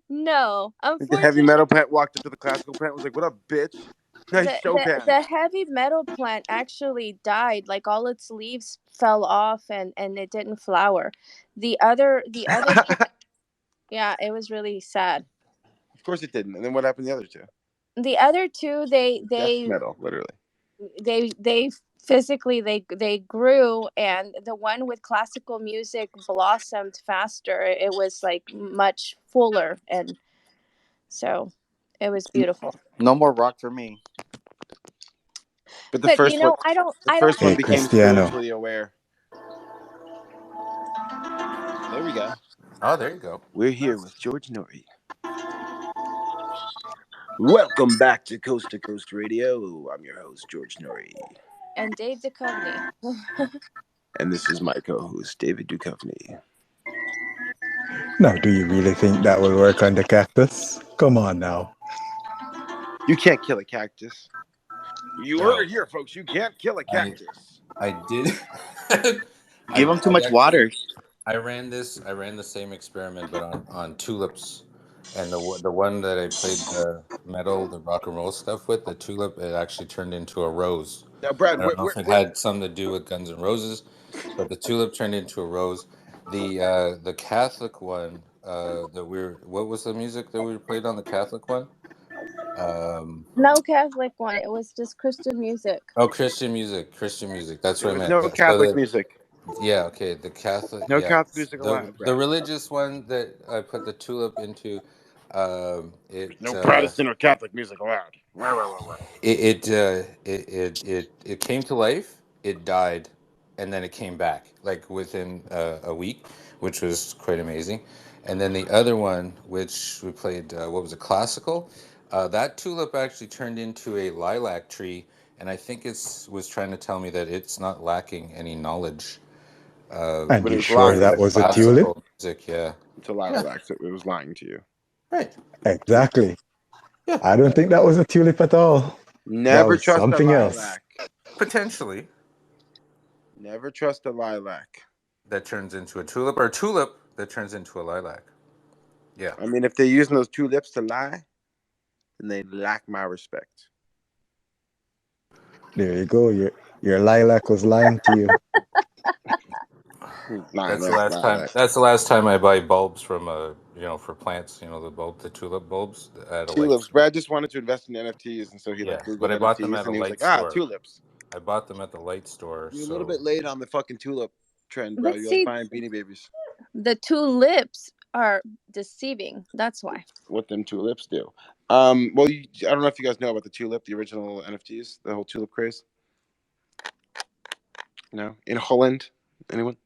No, the heavy metal plant walked up to the classical plant, was like, "What up, bitch? Nice Chopin." The heavy metal plant actually died. Like, all its leaves fell off, and it didn't flower. The other plant, yeah, it was really sad. Of course it didn't. And then what happened to the other two? The other two, they death metal, literally. They physically they grew, and the one with classical music blossomed faster. It was like much fuller, and so it was beautiful. No more rock for me. But the first one, Hey, became Cristiano. spiritually aware. There we go. Oh, there you go. We're here with George Norrie. Welcome back to Coast Radio. I'm your host, George Norrie. And Dave Duchovny. And this is my co-host, David Duchovny. Now, do you really think that will work on the cactus? Come on now. You can't kill a cactus. You heard it here, folks. You can't kill a cactus. I did. Give them too much water. I ran the same experiment, but on tulips. And the one that I played the rock and roll stuff with, the tulip, it actually turned into a rose. Now, Brad, I don't know if it had something to do with Guns N' Roses, but the tulip turned into a rose. The Catholic one what was the music that we played on the Catholic one? No Catholic one. It was just Christian music. Oh, Christian music. That's what I meant. No Catholic music. Yeah, okay. The Catholic. No yeah. Catholic music allowed. The religious one that I put the tulip into, It No Protestant or Catholic music allowed. it came to life. It died, and then it came back like within a week, which was quite amazing. And then the other one, which we played, what was it, classical? That tulip actually turned into a lilac tree, and I think it's was trying to tell me that it's not lacking any knowledge of And But it you was sure lying. that That's was a a lie. tulip? classical music. Yeah, It's a lie, yeah, relax. It was lying to you. right. Exactly. Yeah, I don't think that was a tulip at all. That Never was trust a something else. lilac. potentially Never trust a lilac. that turns into a tulip, or a tulip that turns into a lilac. Yeah. I mean, if they're using those two lips to lie, then they lack my respect. There you go. Your lilac was lying to you. That's the Lilac, last time. lilac. That's the last time I buy bulbs from for plants. The tulip bulbs at a light Tulips. store. Brad just wanted to invest in NFTs, and so he Yeah, like but Googled I bought them NFTs, at a and he was like, light ah, store. tulips. I bought them at the light store. You're a little bit So late on the fucking tulip trend, bro. But You're like see, buying Beanie Babies. the two lips are deceiving. That's why. What them tulips do? Well, I don't know if you guys know about the tulip, the original NFTs, the whole tulip craze. No, in Holland, anyone?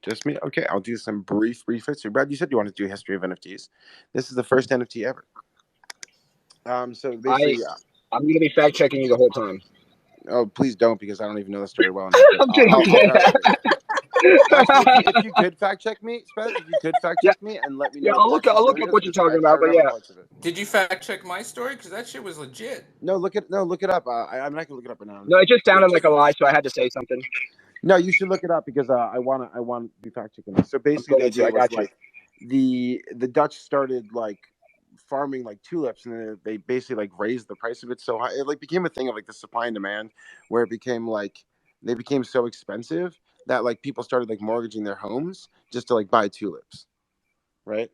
Just me? Okay, I'll do some brief history. Brad, you said you wanted to do a history of NFTs. This is the first NFT ever. So basically, I'm gonna be fact checking you the whole time. oh, please don't, because I don't even know the story well enough. But I'm kidding. I'm I'll kidding. paraphrase. Actually, if you could fact check me, Spez, if you could fact Yeah, check me and let me yeah. know what I'll the look. actual I'll look story up is, what you're because talking I about. But remember yeah, parts of it. did you fact check my story? Because that shit was legit. No, look it up. I'm not gonna look it up right now. no, it just sounded like a lie, so I had to say something. No, you should look it up, because I want to be fact checking this. So I'm basically, the going to. idea I was got you. like the Dutch started like farming like tulips, and then they basically like raised the price of it so high. It like became a thing of like the supply and demand, where it became like they became so expensive that like people started like mortgaging their homes just to like buy tulips, right?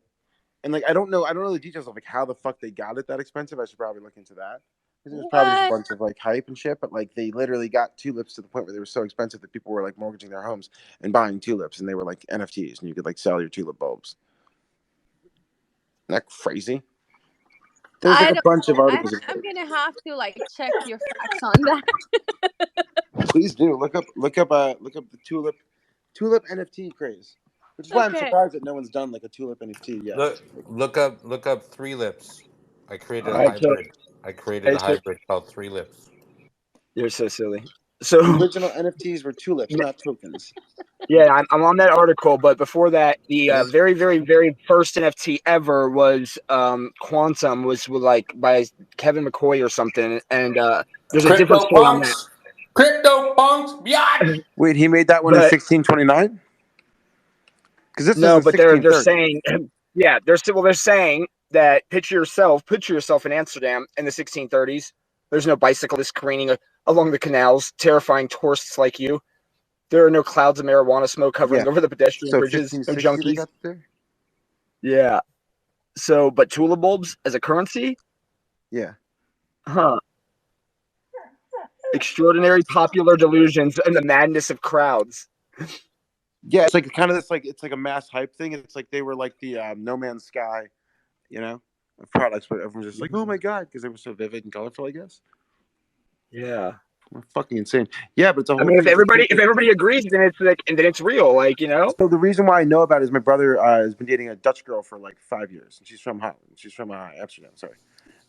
And like I don't know the details of like how the fuck they got it that expensive. I should probably look into that. Because it was probably just a What? bunch of like hype and shit, but like they literally got tulips to the point where they were so expensive that people were like mortgaging their homes and buying tulips, and they were like NFTs, and you could like sell your tulip bulbs. Isn't that crazy? There's like I a don't bunch of know. articles I'm about it. gonna have to like check your facts on that. Please do look up the tulip NFT craze, which is why I'm Okay. surprised that no one's done like a tulip NFT yet. Look up three lips. I created All a right. So, hybrid. I created hey, a so hybrid called Three Lips. you're so silly. The So, original NFTs were tulips, not tokens. yeah, I'm on that article, but before that, the Yes. very, very, very first NFT ever was Quantum, was with, like by Kevin McCoy or something, and there's a different Crypto story on that. punks. Crypto punks. Biatch. Wait, he made that one in But 1629? Because this is no, in but they're 1630. saying, yeah, they're saying that picture yourself in Amsterdam in the 1630s. There's no bicyclists careening along the canals, terrifying tourists like you. There are no clouds of marijuana smoke Yeah. hovering over the pedestrian So bridges. No 1560 they junkies. got there? Yeah. So, but tulip bulbs as a currency? Yeah. Huh. Extraordinary popular delusions and the madness of crowds. Yeah, it's like kind of this like it's like a mass hype thing. It's like they were like the No Man's Sky, of products where everyone's just like, oh my god, because they were so vivid and colorful, I guess. Yeah. Fucking insane. Yeah, but it's a I whole mean, thing. It's like if everybody agrees, then it's like, and then it's real, like, you know. so the reason why I know about it is my brother has been dating a Dutch girl for like 5 years, and she's from Holland. She's from Amsterdam. Sorry.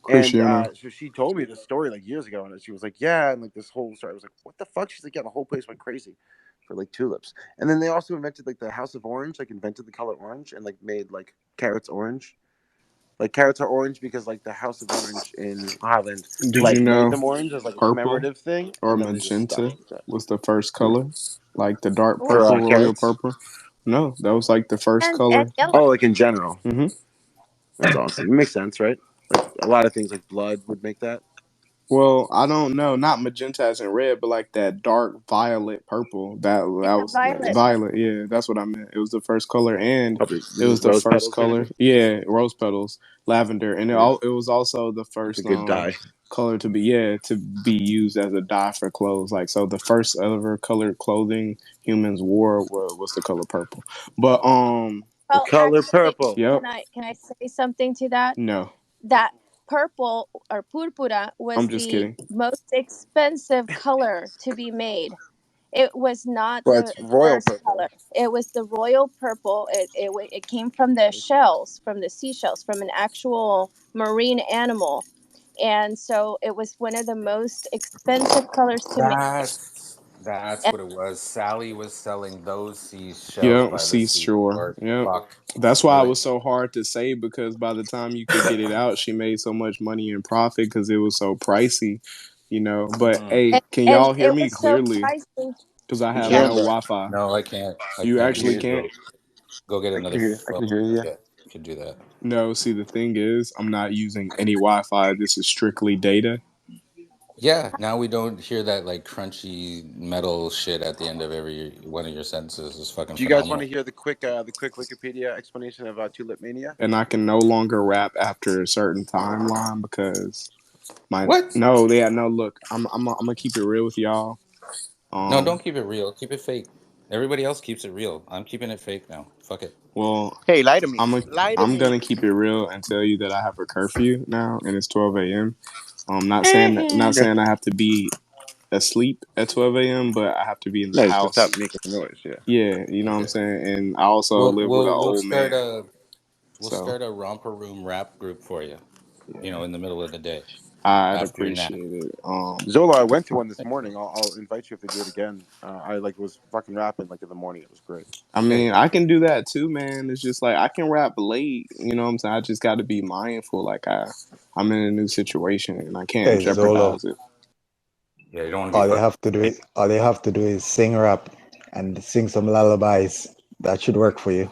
And Christiano. so she told me this story like years ago, and she was like, "Yeah," and like this whole story. I was like, "What the fuck?" She's like, "Yeah, the whole place went crazy for like tulips." And then they also invented like the House of Orange, like invented the color orange, and like made like carrots orange. Like carrots are orange because like the House of Orange in Holland Did you like made know them orange as like a purple commemorative thing, or and then they just stopped magenta with that. was the first color? Like the dark For purple, royal carrots. purple? No, that was like the first And color. yellow. Oh, like in general. hmm That's awesome. It makes sense, right? Like a lot of things like blood would make that. Well, I don't know, not magenta as in red, but like that dark violet purple. That Yeah, was violet. violet. Yeah, that's what I meant. It was the first color, and Probably it was the rose first petals, color. maybe. Yeah, rose petals, lavender, and Yeah, it was also the it's a first good dye. color to be used as a dye for clothes. Like so, the first ever colored clothing humans wore was the color purple. But The color actually, purple. Yep. can I say something to that? No, That purple or purpura was I'm just the kidding. most expensive color to be made. It was not Well, the it's royal first purple. color. It was the royal purple. It came from the shells, from the seashells, from an actual marine animal. And so it was one of the most expensive colors to make. That's And, what it was. Sally was selling those seashells Yep, by the seashore. seashore. Yep. Fuck. That's why it Really? was so hard to say, because by the time you could get it out, she made so much money in profit because it was so pricey, you know. But hey, can and y'all hear it me was so clearly? pricey. Because I We have Yeah. can, no bro. Wi-Fi. No, I can't. I You can't. You actually need to can't? go get I can another hear you. I phone. can hear you. Yeah. Yeah, you can do that. No, see, the thing is, I'm not using any Wi-Fi. This is strictly data. Yeah, now we don't hear that like crunchy metal shit at the end of every one of your sentences. Is fucking Do you guys want phenomenal. to hear the quick Wikipedia explanation of Tulip Mania? And I can no longer rap after a certain timeline because What? no, look, I'm gonna keep it real with y'all. No, don't keep it real. Keep it fake. Everybody else keeps it real. I'm keeping it fake now. Fuck it. Well, Hey, lie to me. I'm a, Lie to I'm me. gonna keep it real and tell you that I have a curfew now, and it's 12 a.m. Not saying I have to be asleep at 12 a.m., but I have to be in the No, just house. stop making noise. Yeah. Yeah, you know what I'm Okay. saying. And I also We'll live with an we'll we'll old start man, a we'll so start a romper room rap group for you. You Yeah. know, in the middle of the day I'd after your nap. appreciate it. Zola, I went to one this morning. I'll invite you if they do it again. I like was fucking rapping like in the morning. It was great. I There you mean, go. I can do that too, man. It's just like I can rap late. You know what I'm saying? I just got to be mindful. Like I'm in a new situation and I can't Hey, Zolo. jeopardize it. Yeah, you don't want to be All you fucking. have to do is all you have to do is sing rap and sing some lullabies. That should work for you.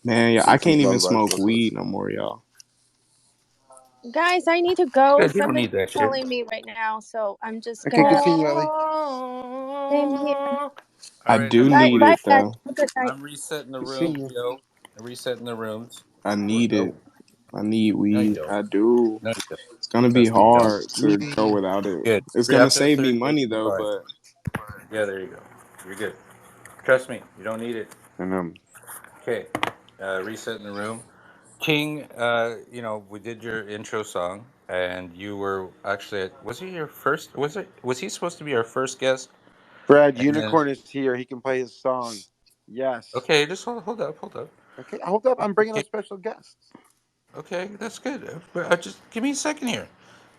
Man, yeah, I Sing some can't even lullabies smoke for listeners. weed no more, y'all. Guys, I need to go. Yeah, you don't Somebody's need that shit. calling me right now, so I'm just Okay, gonna continue, Ellie. stay here. All I right, do Bye, need everybody. bye, it guys. though. Have a good night. I'm resetting the rooms, Continue. yo. I'm resetting the rooms. I We're need it. go. I need No, you weed. don't. I do. No, you don't. It's gonna be Trust me, you don't. hard to go We without it. Good. It's gonna After the save me third day, money you'll be though, fine. but Yeah, there you go. You're good. Trust me, you don't need it. and Okay. Resetting the room. King, we did your intro song, and you were actually was he your first? Was he supposed to be our first guest? Brad And then Unicorn is here. He can play his song. Yes. okay, just hold up. Okay, hold up. I'm bringing King, up special guests. okay, that's good. Just give me a second here.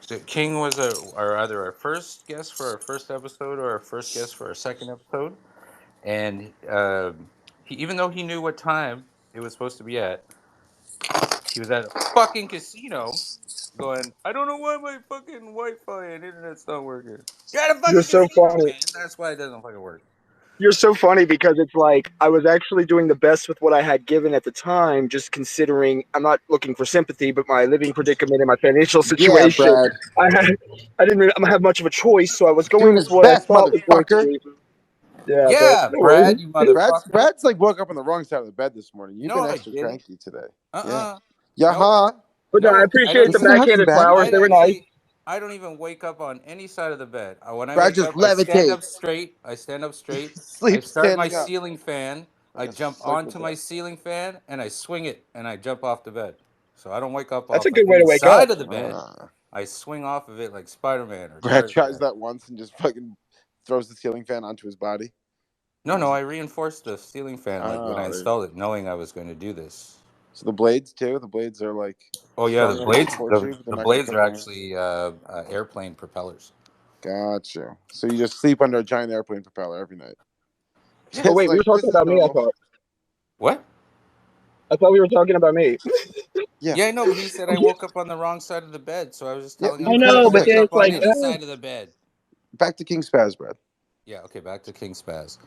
So King was either our first guest for our first episode or our first guest for our second episode, and even though he knew what time it was supposed to be at, he was at a fucking casino going, I don't know why my fucking Wi-Fi and internet's not working. You're at a You're fucking so casino, funny. man. That's why it doesn't fucking work. You're so funny because it's like I was actually doing the best with what I had given at the time, just considering I'm not looking for sympathy, but my living predicament and my financial Yeah, situation. Brad. I didn't really have much of a choice, so I was going Doing with his what I best, thought was going to motherfucker. be. Yeah, but Yeah, no Brad, worries. you Brad's motherfucker. Brad's like woke up on the wrong side of the bed this morning. You've No, been I extra didn't. cranky today. Yeah. Uh-uh. Nope. Yaha. But no, I No, I appreciate don't the Listen even. to Hudson, backhanded Brad. flowers. I'd They were nice. actually. I don't even wake up on any side of the bed. When I Brad wake just up, I stand levitate. up straight. I stand up straight. I Sleep start my standing up ceiling fan. I like a jump onto my psychopath. ceiling fan and I swing it and I jump off the bed. So I don't wake up That's a off of good way any to wake up. side of the bed. Ah. I swing off of it like Spider-Man or Brad tries Tarzan. that once and just fucking throws the ceiling fan onto his body. No, I reinforced the ceiling fan like when I Oh, there you installed go. it, knowing I was going to do this. So the blades too. The blades are like Oh yeah, strong enough to support you, but they're the not going to blades cut are your hand. actually airplane propellers. Gotcha. So you just sleep under a giant airplane propeller every night. Yeah. Oh It's wait, we were like this talking is about me. normal. What? I thought we were talking about me. Yeah. Yeah, I know, but he said I woke up on the wrong side of the bed, so I was just Yeah. telling You him I that I correct know, can but yourself. wake then up it's on like, any side of the bed. Back to King Spaz, Brad. Yeah, okay, back to King Spaz.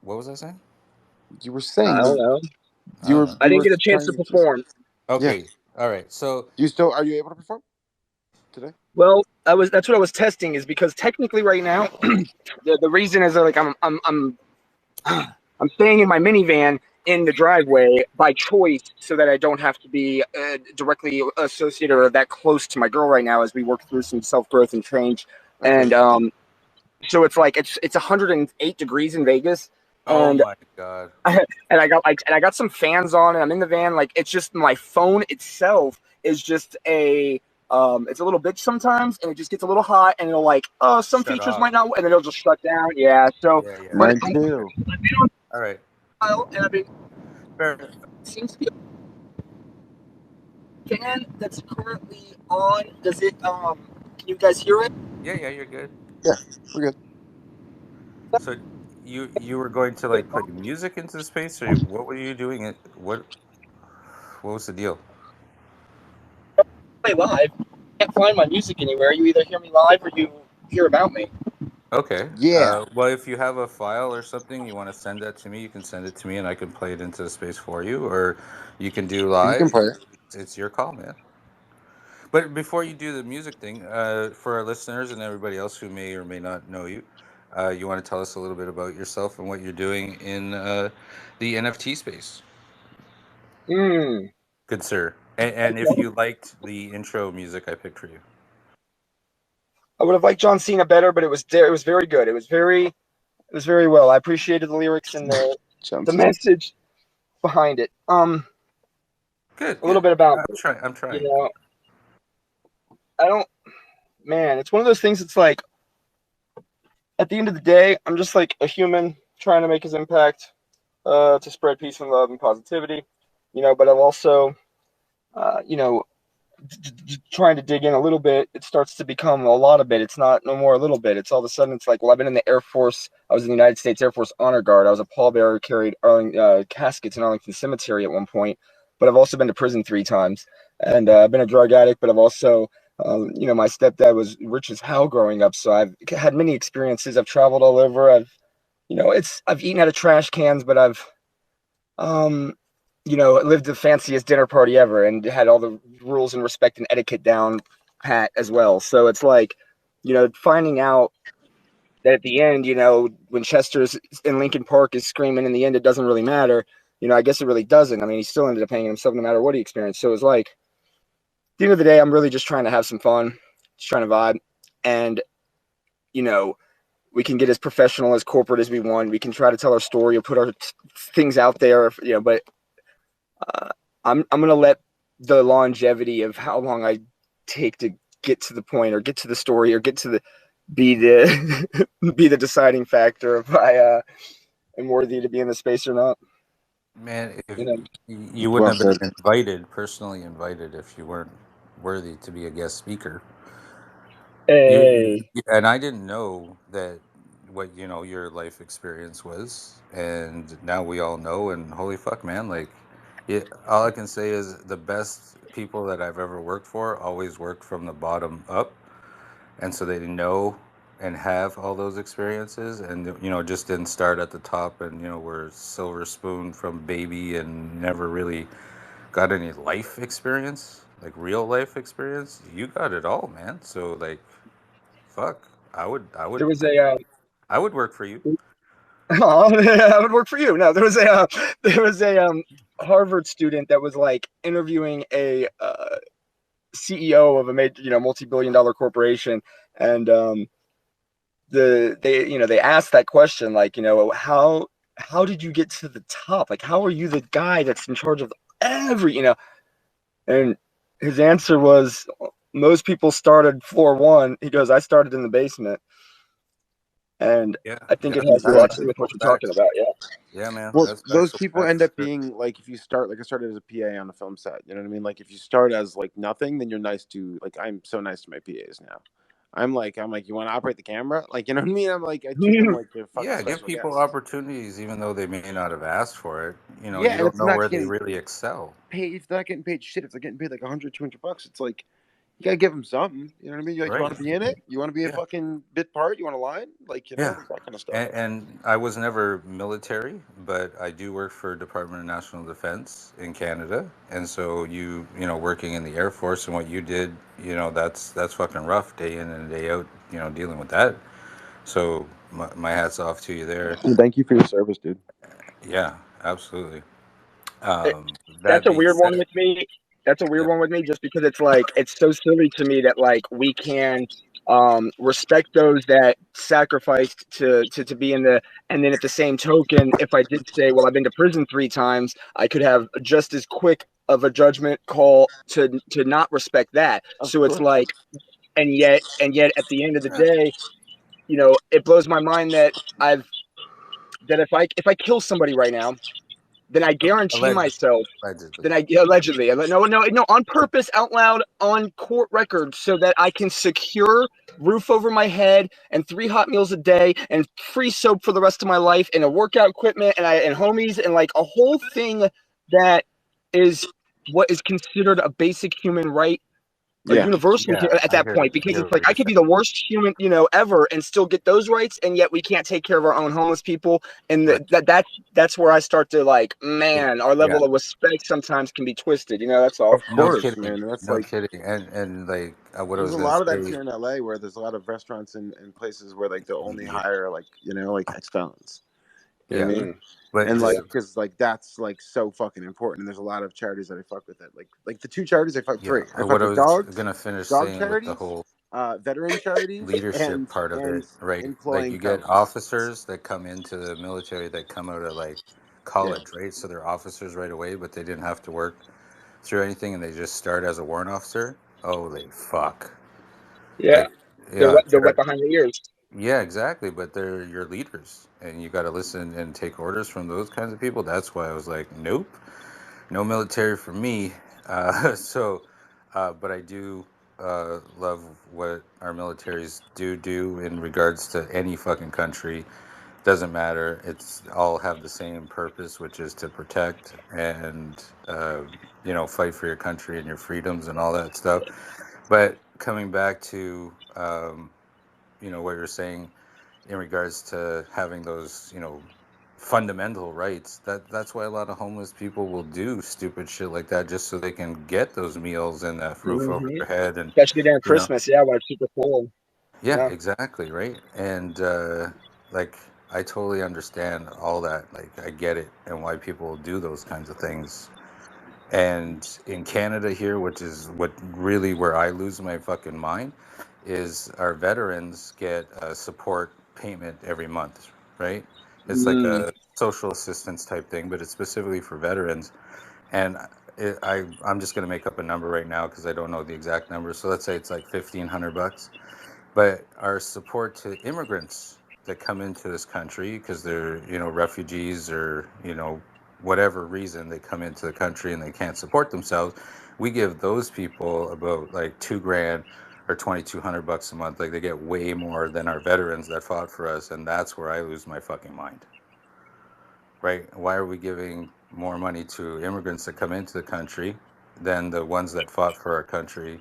What was I saying? You were I saying don't that know. I don't know. I you didn't were get a chance to trying to. perform. Yeah. Okay, all right. So Do you still are you able to perform today? Well, that's what I was testing is because technically right now, the reason is that like I'm staying in my minivan in the driveway by choice so that I don't have to be directly associated or that close to my girl right now as we work through some self growth and change. Okay. And so it's like it's 108 degrees in Vegas. Oh and my god. I got some fans on, and I'm in the van. Like, it's just my phone itself is just it's a little bitch sometimes, and it just gets a little hot, and it'll like, oh, some Shut features off. might not, and then it'll just shut down. Yeah. So, Yeah, yeah. but Mine too. All right. and I've been Fair enough. seems to be a fan that's currently on. Does it? Can you guys hear it? Yeah, yeah, you're good. Yeah, we're good. So you were going to like play music into space, or what were you doing? What was the deal? Play live. Can't find my music anywhere. You either hear me live or you hear about me. Okay. Yeah, Well, if you have a file or something you want to send that to me, you can send it to me, and I can play it into space for you, or you can do you can live. play it. It's your call, man. But before you do the music thing, for our listeners and everybody else who may or may not know you, you want to tell us a little bit about yourself and what you're doing in the NFT space. Hmm. Good sir. And if you liked the intro music I picked for you. I would have liked John Cena better, but it was there. It was very good. It was very well. I appreciated the lyrics and the Johnson. message behind it. Good, A little good. bit about I'm trying. I'm you trying. know, I don't. Man, it's one of those things. It's like at the end of the day, I'm just like a human trying to make his impact, to spread peace and love and positivity. But I've also, you know, trying to dig in a little bit, it starts to become a lot of bit. It's not no more a little bit. It's all of a sudden, it's like, well, I've been in the Air Force. I was in the United States Air Force Honor Guard. I was a pallbearer, carried caskets in Arlington Cemetery at one point. But I've also been to prison 3 times, and I've been a drug addict. But I've also, my stepdad was rich as hell growing up, so I've had many experiences. I've traveled all over. I've eaten out of trash cans, but I've um, lived the fanciest dinner party ever and had all the rules and respect and etiquette down pat as well. So it's like, finding out that at the end, when Chester's in Lincoln Park is screaming in the end, it doesn't really matter. I guess it really doesn't. I mean, he still ended up hanging himself no matter what he experienced. So it's like, at the end of the day, I'm really just trying to have some fun, just trying to vibe. And, you know, we can get as professional as corporate as we want. We can try to tell our story or put our things out there, but uh, I'm gonna let the longevity of how long I take to get to the point or get to the story or get to the be the be the deciding factor if I am worthy to be in the space or not. Man, if You know, you wouldn't Well have said. been invited, personally invited, if you weren't worthy to be a guest speaker. hey, And I didn't know that what your life experience was, and now we all know. And holy fuck, man! Like, all I can say is the best people that I've ever worked for always work from the bottom up, and so they know and have all those experiences, and just didn't start at the top, and were silver spoon from baby and never really got any life experience, like real life experience. You got it all, man. So like, fuck, I would, I would, there was a I would work for you. that would work for you. No, there was a Harvard student that was like interviewing a CEO of a major, multi-billion-dollar corporation, and they asked that question, like, how did you get to the top? Like, how are you the guy that's in charge of every, and his answer was, most people started floor one. He goes, I started in the basement. And Yeah, I think it yeah, has a That's lot to that's do with what actual you're talking facts. about. Yeah. Yeah, man, well, that's those actual people end facts. up being like, if you start, like I started as a PA on a film set, you know what I mean? Like if you start as like nothing, then you're nice to, like, I'm so nice to my PAs now. I'm like, you want to operate the camera? Like, you know what I mean? I'm like, I treat them like they're fucking Yeah, give special people guests. opportunities even though they may not have asked for it. Yeah, You and don't if they're know not where they getting really excel. paid, if they're not getting paid shit, if they're getting paid like 100, $200, it's like, you gotta give them something. You know what I mean? You Right. want to be in it? You want to be a Yeah. fucking bit part? You want a line? Like, Yeah. that kind of stuff. And I was never military, but I do work for Department of National Defense in Canada. And so working in the Air Force and what you did, that's fucking rough day in and day out, dealing with that. So my hat's off to you there. And thank you for your service, dude. Yeah, absolutely. It, That that's a being weird one said, with me. That's a weird yeah. one with me, just because it's like it's so silly to me that like we can. respect those that sacrificed to be in the. And then at the same token, if I did say, well, I've been to prison 3 times, I could have just as quick of a judgment call to not respect that. So it's like, and yet at the end of the day, it blows my mind that if I kill somebody right now, then I guarantee myself. Allegedly. Then I allegedly, no, on purpose, out loud, on court record, so that I can secure roof over my head and 3 hot meals a day and free soap for the rest of my life and a workout equipment and homies and like a whole thing that is what is considered a basic human right, a universal at that point, because it's like I could be the worst human ever and still get those rights, and yet we can't take care of our own homeless people. And that's where I start to like, man, our level of respect sometimes can be twisted. That's all. Of course, kidding, man. That's no like kidding. And like what I there's was a gonna lot of that say. here in LA, where there's a lot of restaurants and places where like they'll only hire like like ex-felons. You know what I mean? But And like, because like that's like so fucking important. And there's a lot of charities that I fuck with. That like the 2 charities I fuck 3. I fuck what I with was dogs, gonna finish dog saying with the charities, whole veteran charities, leadership and part of it, right? Like employing you get felons. officers that come into the military that come out of like college, right? So they're officers right away, but they didn't have to work through anything, and they just start as a warrant officer. Holy fuck! Yeah, Like, yeah, they're wet behind the ears. yeah, exactly. But they're your leaders, and you got to listen and take orders from those kinds of people. That's why I was like, nope, no military for me. But I do love what our militaries do in regards to any fucking country. Doesn't matter. It's all have the same purpose, which is to protect and fight for your country and your freedoms and all that stuff. But coming back to what you're saying in regards to having those fundamental rights, that's why a lot of homeless people will do stupid shit like that just so they can get those meals and that roof over their head. And Especially during Christmas, when it's super cold. yeah, exactly, right. And like I totally understand all that. Like I get it and why people do those kinds of things. And in Canada here, which is what really where I lose my fucking mind, is our veterans get a support payment every month, right? It's like a social assistance type thing, but it's specifically for veterans. And I'm just going to make up a number right now because I don't know the exact number. So let's say it's like $1,500. But our support to immigrants that come into this country because they're, refugees or, whatever reason they come into the country and they can't support themselves, we give those people about like $2,000 or $2,200 a month. Like they get way more than our veterans that fought for us, and that's where I lose my fucking mind. Right? Why are we giving more money to immigrants that come into the country than the ones that fought for our country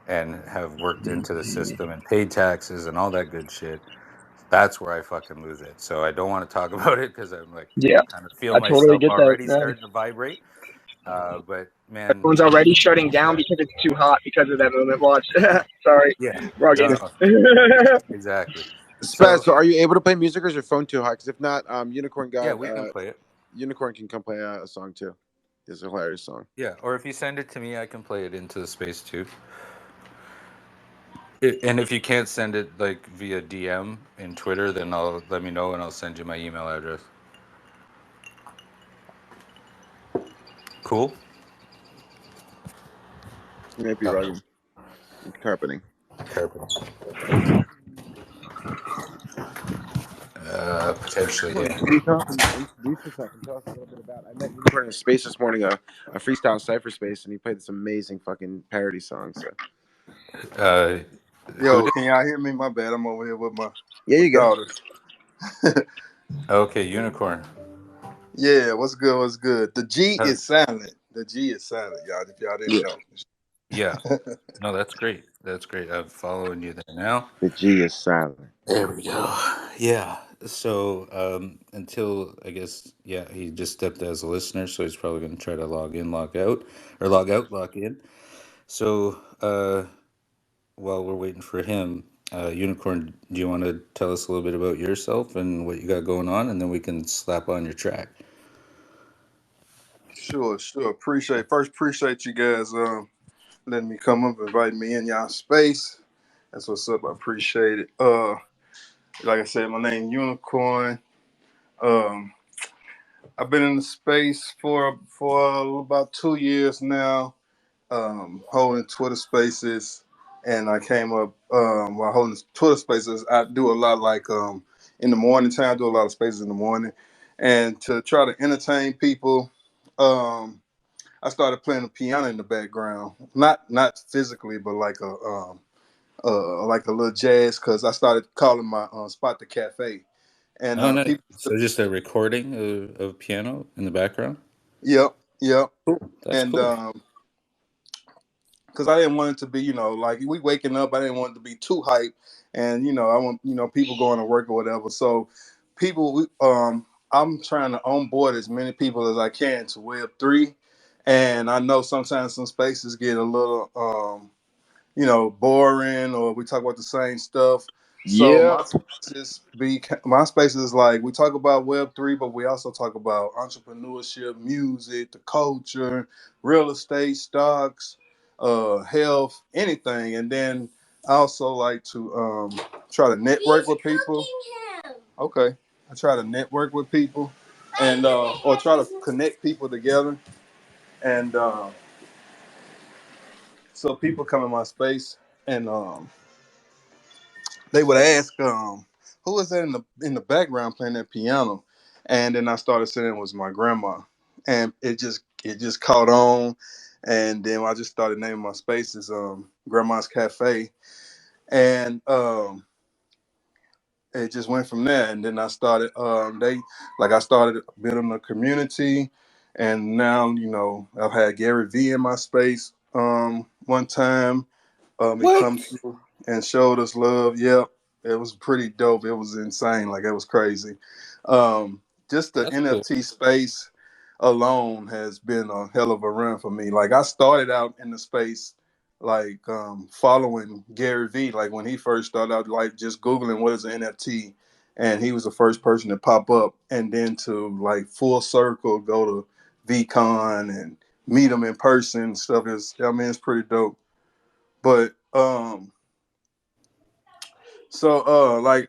and have worked into the system and paid taxes and all that good shit? That's where I fucking lose it. So I don't want to talk about it because I'm like, kind of feel I totally myself get that. already starting to vibrate. But man, Everyone's already shutting down because it's too hot because of that movement. Watch. Sorry. yeah, We're all getting exactly. Spaz, so are you able to play music, or is your phone too hot? Because if not, Unicorn Yeah, got we can play it. Unicorn can come play a song too. It's a hilarious song. Yeah, or if you send it to me, I can play it into the space too. And if you can't send it like via DM in Twitter, then let me know and I'll send you my email address. Cool. You might be rugging. Carpeting. Potentially, Well, yeah. introduce yourself and tell us a little bit about. I met Unicorn in space this morning, a freestyle cipher space, and he played this amazing fucking parody song. So, Yo, can y'all hear me? My bad. I'm over here with my you go. daughters. Okay, Unicorn. Yeah, what's good? What's good? The G is silent. The G is silent, y'all. If y'all didn't know. Yeah. No, that's great. That's great. I'm following you there now. The G is silent. There we go. Yeah. So until I guess, he just stepped as a listener, so he's probably going to try to log in, log out, or log out, log in. So while we're waiting for him, Unicorn, do you want to tell us a little bit about yourself and what you got going on, and then we can slap on your track? Sure. Appreciate you guys letting me come up, inviting me in y'all space. That's what's up. I appreciate it. Like I said, my name Unicorn. Um, I've been in the space for about 2 years now, holding Twitter Spaces, and I came up while holding Twitter Spaces. I do a lot like in the morning time. I do a lot of spaces in the morning, and to try to entertain people. I started playing the piano in the background, not physically, but like a little jazz, because I started calling my spot the cafe, and Oh, no. people. So just a recording of piano in the background? Yep, yep, Cool. That's and cool. because I didn't want it to be, like we waking up, I didn't want it to be too hype, and I want people going to work or whatever. So I'm trying to onboard as many people as I can to Web3, and I know sometimes some spaces get a little boring, or we talk about the same stuff. So Yeah. my spaces is like we talk about Web3, but we also talk about entrepreneurship, music, the culture, real estate, stocks, health, anything. And then I also like to try to network with people. Okay, I try to network with people, and or try to connect people together, and so people come in my space and they would ask, who was that in the background playing that piano? And then I started saying it was my grandma. And it just caught on. And then I just started naming my spaces Grandma's Cafe. And it just went from there. And then I started I started building a community, and now, I've had Gary V in my space one time. He What? come through and showed us love. Yep, it was pretty dope. It was insane. Like, it was crazy. Just the That's cool. NFT space alone has been a hell of a run for me. Like, I started out in the space like following Gary V. Like, when he first started out, like just googling what is an NFT, and he was the first person to pop up, and then to like full circle go to VCon and meet him in person and stuff. It's pretty dope. But like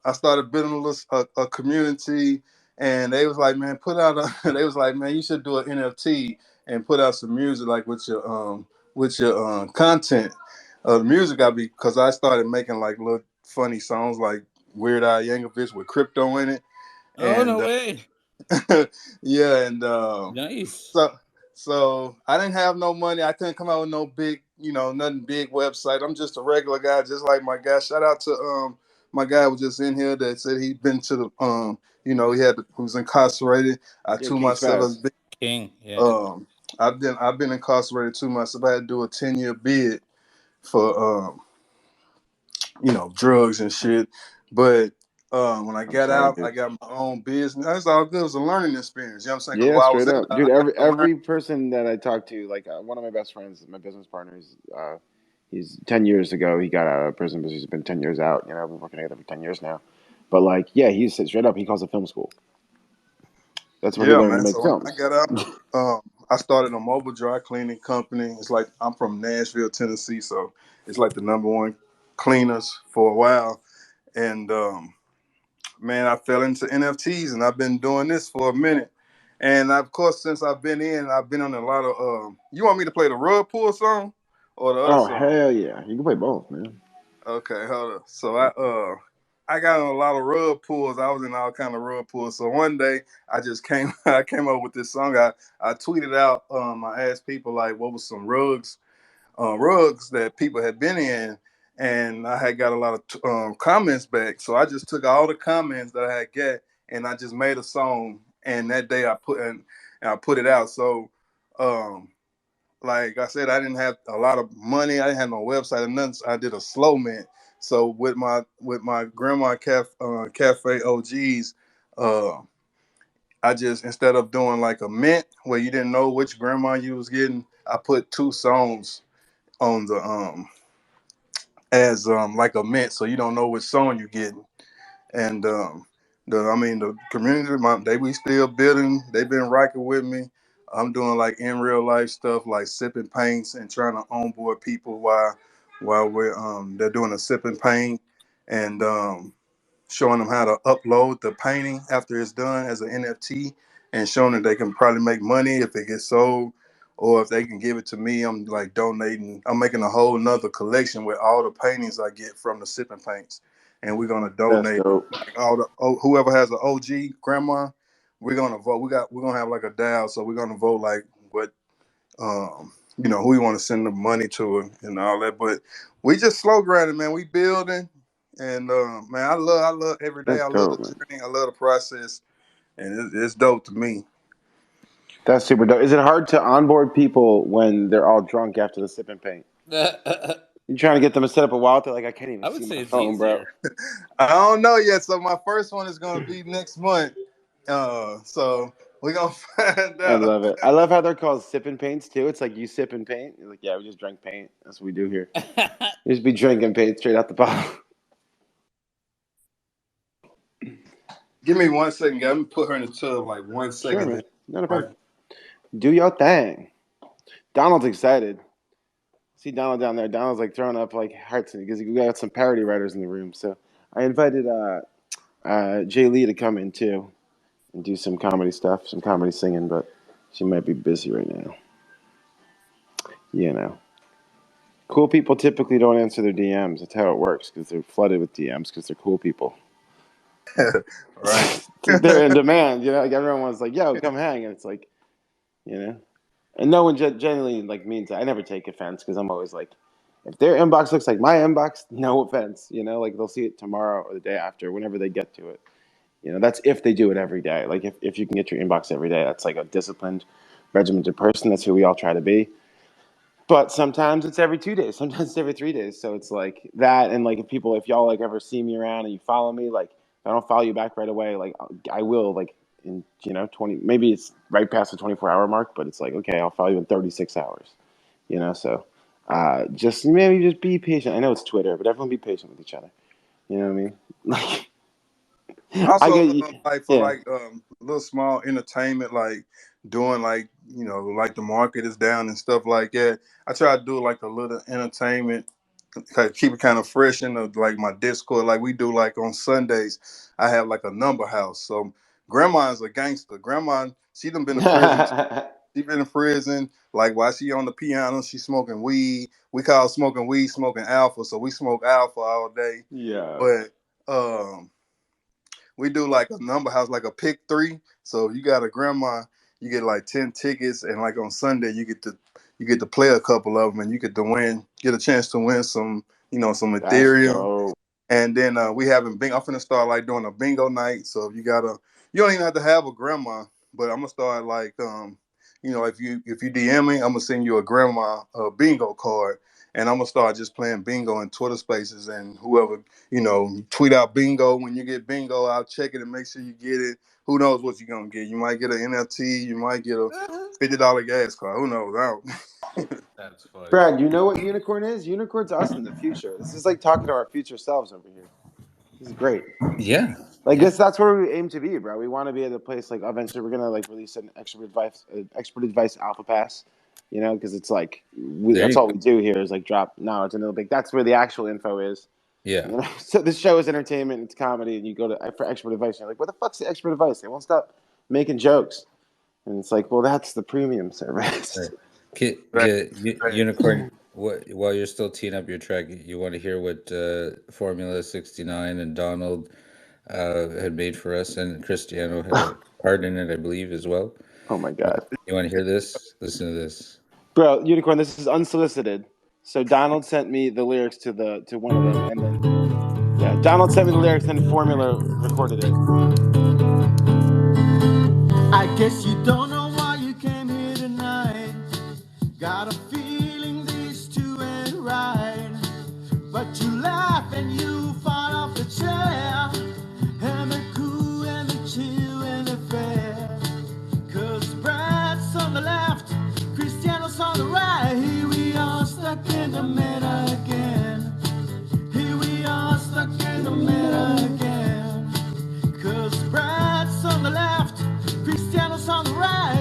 I started building a community, and they was like, man, put out a they was like, man, you should do an NFT and put out some music, like with your content. The music I be because I started making like little funny songs like Weird Al Yankovic with crypto in it, Oh, and no way. yeah, and Nice. so I didn't have no money. I couldn't come out with no big, nothing big website. I'm just a regular guy, just like my guy. Shout out to my guy who was just in here that said he'd been to the he was incarcerated. I Yeah, too King myself has Spaz. been King. Yeah. um I've been incarcerated too myself. I had to do a 10-year bid for drugs and shit. But when I I'm got sorry, out, I dude. got my own business. That's all good. It was a learning experience. You know what I'm saying? Because Yeah, while I was straight in up, there, dude. I had Every to learn. every person that I talk to, like one of my best friends, my business partners, he's 10 years ago he got out of prison, but he's been 10 years out. You know, I've been working together for 10 years now. But like, yeah, he said straight up, he calls it film school. That's where he Yeah, learned to man. make So when I films. got out, I started a mobile dry cleaning company. It's like I'm from Nashville, Tennessee, so it's like the number one cleaners for a while. And man, I fell into NFTs, and I've been doing this for a minute. And of course, since I've been in, I've been on a lot of. You want me to play the rug pull song or the other Oh song? hell yeah, you can play both, man. Okay, hold up. So I got on a lot of rug pulls. I was in all kind of rug pulls. So one day I just came I came up with this song. I tweeted out. I asked people like what was some rugs that people had been in, and I had got a lot of comments back. So I just took all the comments that I had got, and I just made a song. And that day I put it out. So like I said, I didn't have a lot of money. I didn't have no website or nothing. So I did a slow mint. So with my grandma cafe OGs, uh, I just, instead of doing like a mint where you didn't know which grandma you was getting, I put two songs on the as like a mint, so you don't know which song you're getting. And the community, we still building. They've been rocking with me. I'm doing like in real life stuff like sipping paints and trying to onboard people while they're doing a sip and paint, and showing them how to upload the painting after it's done as an NFT, and showing that they can probably make money if it gets sold, or if they can give it to me. I'm like donating. I'm making a whole nother collection with all the paintings I get from the sip and paints, and we're gonna That's donate dope. like all the whoever has an OG grandma. We're gonna vote. We're gonna have like a DAO, so we're gonna vote like what who we want to send the money to and all that. But we just slow grinding, man. We building, and man, I love every day. That's I love the dope, man. journey. I love the process, and it's dope to me. That's super dope. Is it hard to onboard people when they're all drunk after the sip and paint? You trying to get them to set up a wallet? They're like, I can't even I see would say my it's phone, bro. easier. I don't know yet, so my first one is gonna be next month. So we're gonna find I out. love it. I love how they're called sip and paints too. It's like you sip and paint. You're like, yeah, we just drank paint. That's what we do here. You just be drinking paint straight out the bottle. Give me 1 second, guys. Let me put her in the tub like one Sure, second. man. Not a Right. problem. Do your thing. Donald's excited. See Donald down there. Donald's like throwing up like hearts because we got some parody writers in the room. So I invited Jay Lee to come in too and do some comedy stuff, some comedy singing, but she might be busy right now. You know, cool people typically don't answer their DMs. That's how it works because they're flooded with DMs because they're cool people. Right. They're in demand. You know, like everyone was like, "Yo, come hang," and it's like, you know, and no one generally like means it. I never take offense because I'm always like, if their inbox looks like my inbox, no offense. You know, like they'll see it tomorrow or the day after, whenever they get to it. You know, that's if they do it every day. Like if you can get your inbox every day, that's like a disciplined, regimented person. That's who we all try to be. But sometimes it's every 2 days. Sometimes it's every 3 days. So it's like that. And like if y'all like ever see me around and you follow me, like if I don't follow you back right away, like I will like in 20, maybe it's right past the 24-hour mark, but it's like, okay, I'll follow you in 36 hours. So just maybe just be patient. I know it's Twitter, but everyone be patient with each other. You know what I mean? Like I Also, get like for yeah. like little small entertainment, like doing like like the market is down and stuff like that. I try to do like a little entertainment, keep it kind of fresh in the, like my Discord. Like we do like on Sundays, I have like a number house. So grandma is a gangster. Grandma, she done been to prison. She been in prison. Like while she on the piano, she smoking weed. We call smoking weed smoking alpha. So we smoke alpha all day. Yeah. But we do like a number house, like a pick three. So if you got a grandma, you get like 10 tickets, and like on Sunday you get to play a couple of them, and you get a chance to win some some That's Ethereum. dope. And then we having bingo. I'm finna start like doing a bingo night. So if you don't even have to have a grandma, but I'm gonna start like if you DM me, I'm gonna send you a grandma bingo card, and I'm gonna start just playing bingo in Twitter Spaces, and whoever tweet out bingo when you get bingo. I'll check it and make sure you get it. Who knows what you're gonna get? You might get an NFT. You might get a $50 gas card. Who knows? I don't. That's funny. Brad, you know what unicorn is? Unicorn's us in the future. This is like talking to our future selves over here. This is great. Yeah. Like Yeah. that's where we aim to be, bro. We want to be at a place like eventually we're gonna like release an expert advice alpha pass, because it's like There that's you all go. we do here is like drop knowledge and it'll be that's where the actual info is. Yeah. So this show is entertainment, it's comedy, and you go to for expert advice. And you're like, what the fuck's the expert advice? They won't stop making jokes, and it's like, well, that's the premium service. Right. Unicorn. What while you're still teeing up your track, you want to hear what Formula 69 and Donald had made for us, and Cristiano had a part in it, I believe, as well. Oh my god. You want to hear this? Listen to this. Bro, Unicorn, this is unsolicited. So Donald sent me the lyrics to one of them, and then Donald sent me the lyrics, and Formula recorded it. I guess you don't know why you came here tonight. Got a feeling these two ain't right. But you laugh and you fall off the chair. And the cool and the chill and the fair. Cause Brad's on the left, Cristiano's on the right. Here we are stuck in the middle again. Here we are stuck in the middle again. Cause Brad's on the left, Cristiano's on the right.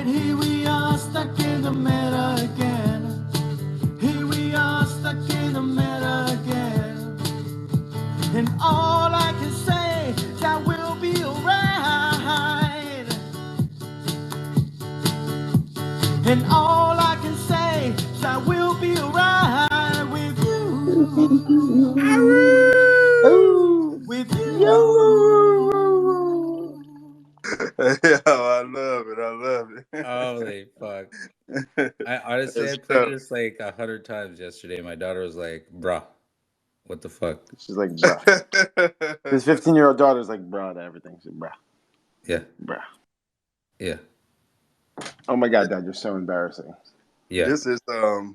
And all I can say is I will be alright with you. With you. Yo, I love it. I love it. Holy fuck. I honestly, I It's played this like 100 times yesterday. My daughter was like, bruh, what the fuck? She's like, bruh. His 15-year-old daughter's like, bruh to everything. She's like, bruh. Yeah. Bruh. Yeah. Oh my God, Dad, you're so embarrassing. Yeah. This is I'm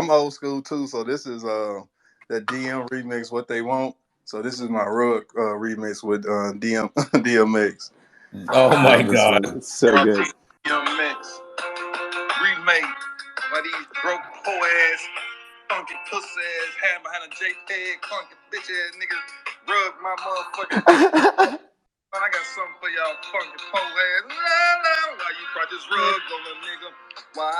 old school too, so this is that DM remix What They Want. So this is my rug remix with DM DMX. Oh I my love this God. one. It's so good. DMX remake by these broke poor ass funky pussy ass hand behind a JPEG funky bitch ass niggas rug my motherfucking I got something for y'all funky poor ass. La, la, why you brought this rug on the nigga? Why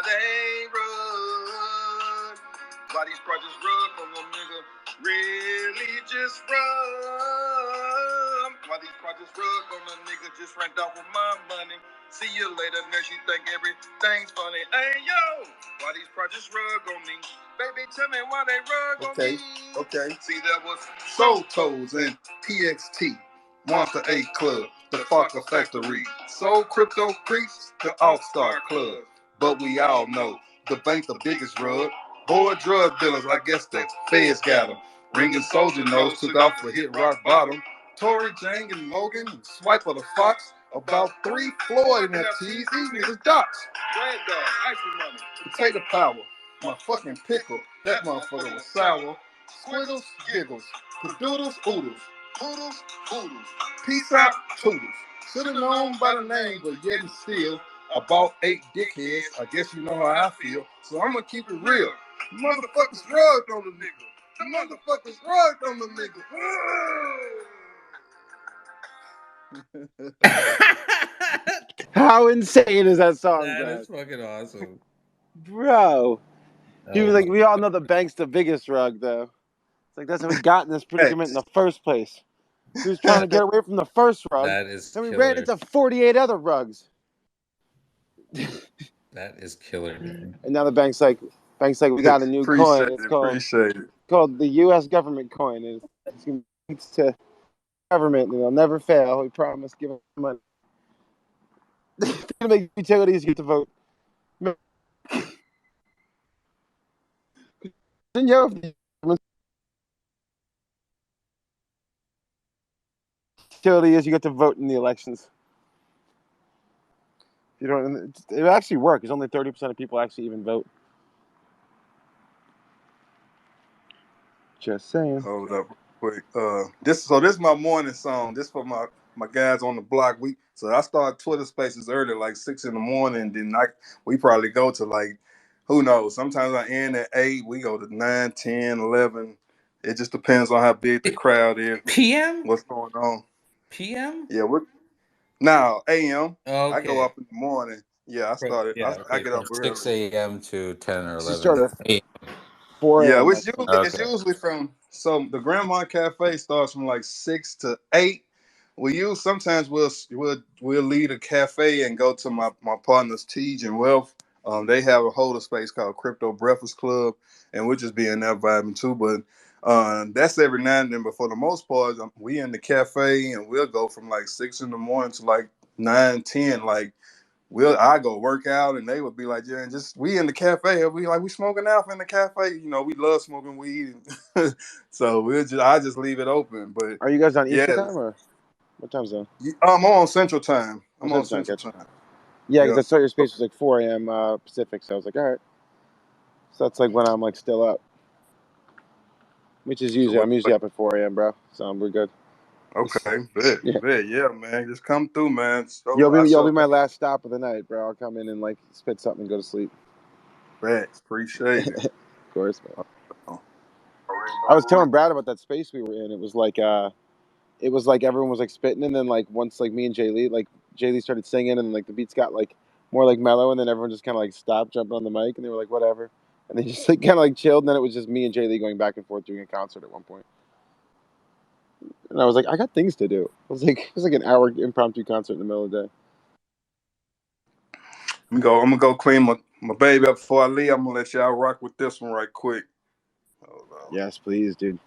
they rug? Why these projects rug on the nigga? Really just rug? Why these projects rug on the nigga? Just ranked off with my money. See you later, nurse. You think everything's funny. Hey yo, why these projects rug on me? Baby, tell me why they rug on me. Okay. See, that was Soul Toes and TXT. Monster 8 Club, the Fucker Factory, Soul Crypto Creeps, the All-Star Club. But we all know the bank the biggest rug. Boy drug dealers, I guess the feds got them. Ringing Soldier Nose took off for hit rock bottom. Tory Jang and Logan, Swipe of the Fox, about 3 Floyd NFTs, these niggas dots. Red Dog, Icy Money, Potato Power, my fucking pickle, that motherfucker was sour. Squiggles, giggles, cadoodles, oodles. Poodles, poodles, peace out, toodles. Should've known by the name, but yet and still, about 8 dickheads, I guess you know how I feel. So I'ma keep it real. Motherfuckers rugged on the nigga. The motherfuckers rugged on the nigga. How insane is that song, That bro? is fucking awesome. Bro. He was Oh like, we all know the bank's the biggest rug, though. It's like, that's how we got in this predicament in the first place. He was trying to get away from the first rug. that is Then we ran killer. into 48 other rugs. That is killer, dude. And now the bank's like, we got a new coin. It's Appreciate it. called the U.S. government coin. It's going to government, and they'll never fail. We promise. Give them money. They're going to make utilities get to vote. Utility is you get to vote in the elections. You don't. It actually works. Only 30% of people actually even vote. Just saying. Hold up quick. This is my morning song. This for my guys on the block. So I start Twitter Spaces early, like 6 in the morning. Then we probably go to like, who knows? Sometimes I end at 8. We go to 9, 10, 11. It just depends on how big the crowd is. PM? What's going on? PM? Yeah, now AM. Okay. I go up in the morning. Yeah, I started. I get up from early. 6 a.m. to 10 or 11. She started at 4 Yeah, a.m. it's usually from the Grandma Cafe starts from like 6 to 8. Sometimes we'll leave the cafe and go to my partners Tej and Wealth. They have a holder space called Crypto Breakfast Club, and we'll just be in that vibing too. But that's every now and then. But for the most part, we in the cafe and we'll go from like 6 in the morning to like 9, 10. Like I go work out and they would be like, yeah, and just we in the cafe. We smoking out in the cafe. You know, we love smoking weed. So I just leave it open. But Are you guys on yeah, Eastern time or what time zone? I'm on Central Time. I'm on Central Central Time. Yeah, because I saw your space was like 4 a.m. Pacific, so I was like, all right. So that's like when I'm like still up, which is usually I'm usually up at 4 a.m. bro. So we're good. Okay, yeah, man. Just come through, man. So You'll be my last stop of the night, bro. I'll come in and like spit something and go to sleep. Thanks, appreciate it. Of course, man. I was telling Brad about that space we were in. It was like everyone was like spitting, and then like once like me and Jay Lee started singing, and like the beats got like more like mellow, and then everyone just kind of like stopped jumping on the mic, and they were like whatever, and they just like kind of like chilled, and then it was just me and Jay Lee going back and forth doing a concert at one point. And I was like, I got things to do. It was like an hour impromptu concert in the middle of the day. I'm gonna go clean my baby up before I leave. I'm gonna let y'all rock with this one right quick. Hold on. Yes, please, dude.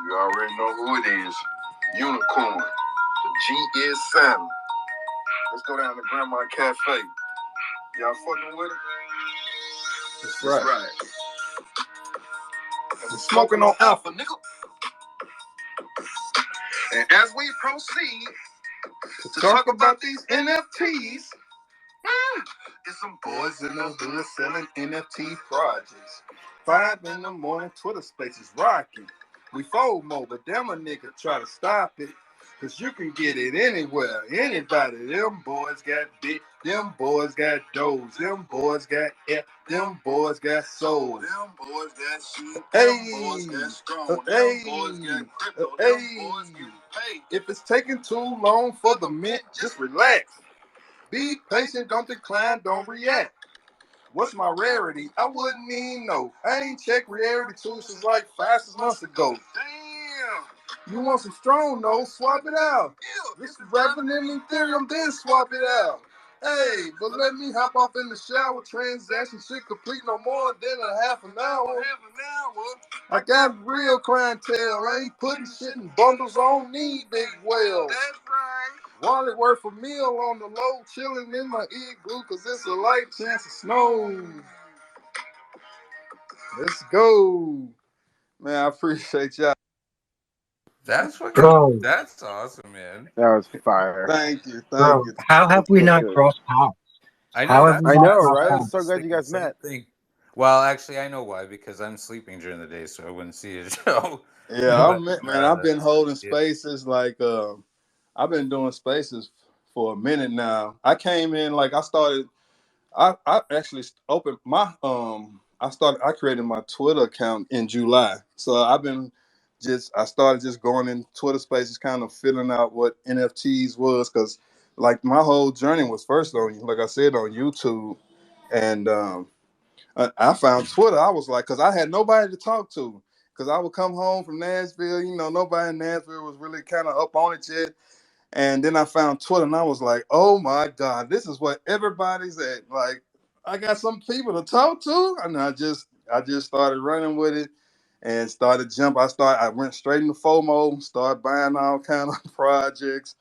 You already know who it is. Unicorn. The G is silent. Let's go down to Grandma Cafe. Y'all fucking with it? That's right. That's right. And we're smoking on Alpha, nigga. And as we proceed to talk about these NFTs, it's some boys in the hood selling NFT projects. 5 in the morning, Twitter spaces rocking. We fold more, but damn a nigga try to stop it. Cause you can get it anywhere, anybody. Them boys got big, them boys got doors, them boys got F, them boys got souls. Them boys got shit, them boys got strong, them boys got crypto, them boys getting paid. If it's taking too long for the mint, just relax. Be patient, don't decline, don't react. What's my rarity? I wouldn't even know. I ain't checked rarity tools since like 5-6 months ago. Damn. You want some strong nose? Swap it out. This is rapping in Ethereum, then swap it out. Hey, but let me hop off in the shower. Transaction shit complete no more than a half an hour. I got real clientele. I ain't putting shit in bundles. I don't need big whales. That's right. Wallet worth a meal on the low, chilling in my igloo, cause it's a light chance of snow. Let's go. Man, I appreciate y'all. That's fucking. Bro, That's awesome, man. That was fire. Thank you, thank bro, you. how have we So not good. crossed paths? I know How have we that's I not know, that's crossed why right? I I'm was paths? so just glad you thinking the guys same met. thing. Well, actually, I know why because I'm sleeping during the day, so I wouldn't see a show. Yeah, But man, I've been holding yeah. spaces like I've been doing spaces for a minute now. I came in like I actually opened my I created my Twitter account in July. So I started just going in Twitter spaces kind of filling out what NFTs was cuz like my whole journey was first on like I said on YouTube and I found Twitter. I was like cuz I had nobody to talk to cuz I would come home from Nashville, nobody in Nashville was really kind of up on it yet. And then I found Twitter and I was like, oh my God, this is what everybody's at. Like, I got some people to talk to. And I just started running with it and started jump. I went straight into FOMO, started buying all kind of projects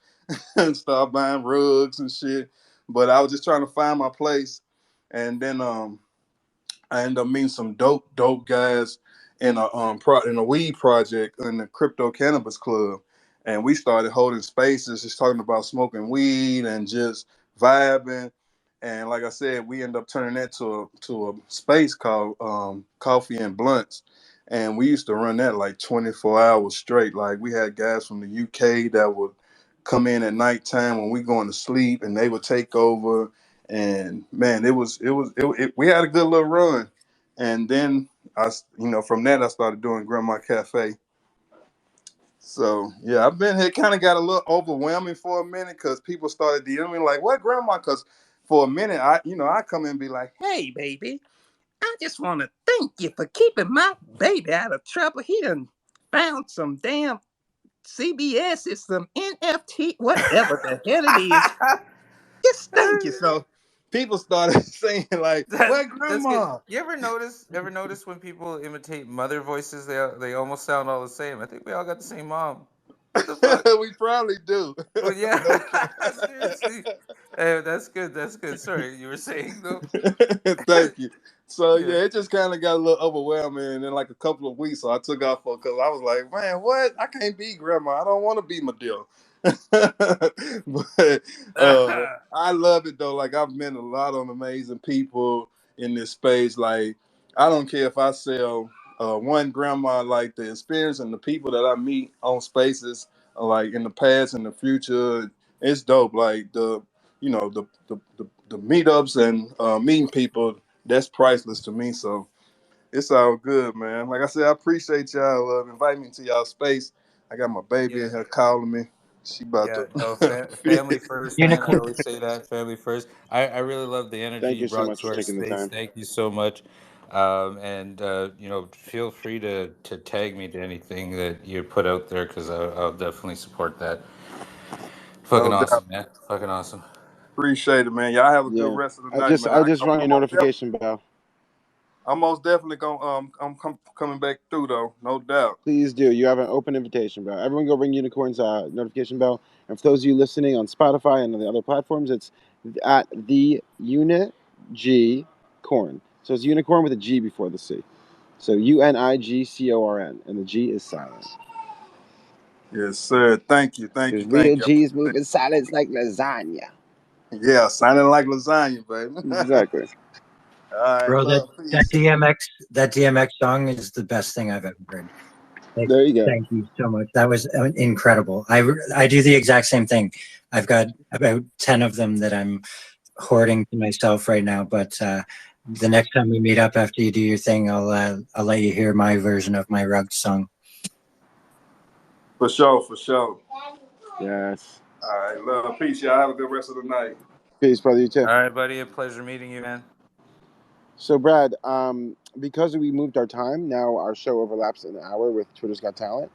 and started buying rugs and shit. But I was just trying to find my place. And then I ended up meeting some dope guys in a weed project in the crypto cannabis club, and we started holding spaces, just talking about smoking weed and just vibing. And like I said, we ended up turning that to a space called Coffee and Blunts, and we used to run that like 24 hours straight. Like we had guys from the UK that would come in at nighttime when we going to sleep, and they would take over and man, we had a good little run, and then from that I started doing Grandma Cafe. So yeah, I've been here. Kind of got a little overwhelming for a minute because people started DMing me like, "What, Grandma?" Because for a minute, I come in and be like, "Hey, baby, I just want to thank you for keeping my baby out of trouble. He done found some damn CBS, it's some NFT, whatever the hell it is. Just thank you." So people started saying like, "What, That's good. Grandma?" You ever notice when people imitate mother voices, they almost sound all the same. I think we all got the same mom. What the fuck? We probably do. Well, yeah. No cap. Seriously. Hey, that's good. That's good. Sorry, you were saying though. Thank you. So Yeah. yeah, it just kind of got a little overwhelming, and then like a couple of weeks, so I took off for because I was like, man, what? I can't be Grandma. I don't want to be Madille. But I love it though. Like I've met a lot of amazing people in this space. Like I don't care if I sell one grandma. Like the experience and the people that I meet on spaces, like in the past and the future, it's dope. Like the meetups and meeting people, that's priceless to me. So it's all good, man. Like I said, I appreciate y'all inviting me to y'all space. I got my baby in Yeah. here calling me. She about Yeah. No, to family first, man. I Unicorn, always say that. Family first. I really love the energy Thank you you so brought much to for our taking the space. time. Thank you so much. And feel free to tag me to anything that you put out there because I'll definitely support that. Fucking no doubt. awesome, man. Fucking awesome. Appreciate it, man. Y'all have a good rest of the night, man. I just rung your notification bell. I'm most definitely gonna coming back through though, no doubt. Please do. You have an open invitation bell. Everyone go ring Unicorn's notification bell. And for those of you listening on Spotify and on the other platforms, it's at the Unit G Corn. So it's unicorn with a G before the C. So UNIGCORN, and the G is silent. Yes, sir. Thank you. Real G's moving silence like lasagna. Yeah, sounding like lasagna, baby. Exactly. All right, bro. love, That DMX song is the best thing I've ever heard. There you go. Thank you so much. That was incredible. I do the exact same thing. I've got about 10 of them that I'm hoarding to myself right now. But the next time we meet up after you do your thing, I'll let you hear my version of my Rugged song. For sure. Yes. All right, love, peace. Y'all have a good rest of the night. Peace, brother. You too. All right, buddy. A pleasure meeting you, man. So, Brad, because we moved our time, now our show overlaps an hour with Twitter's Got Talent.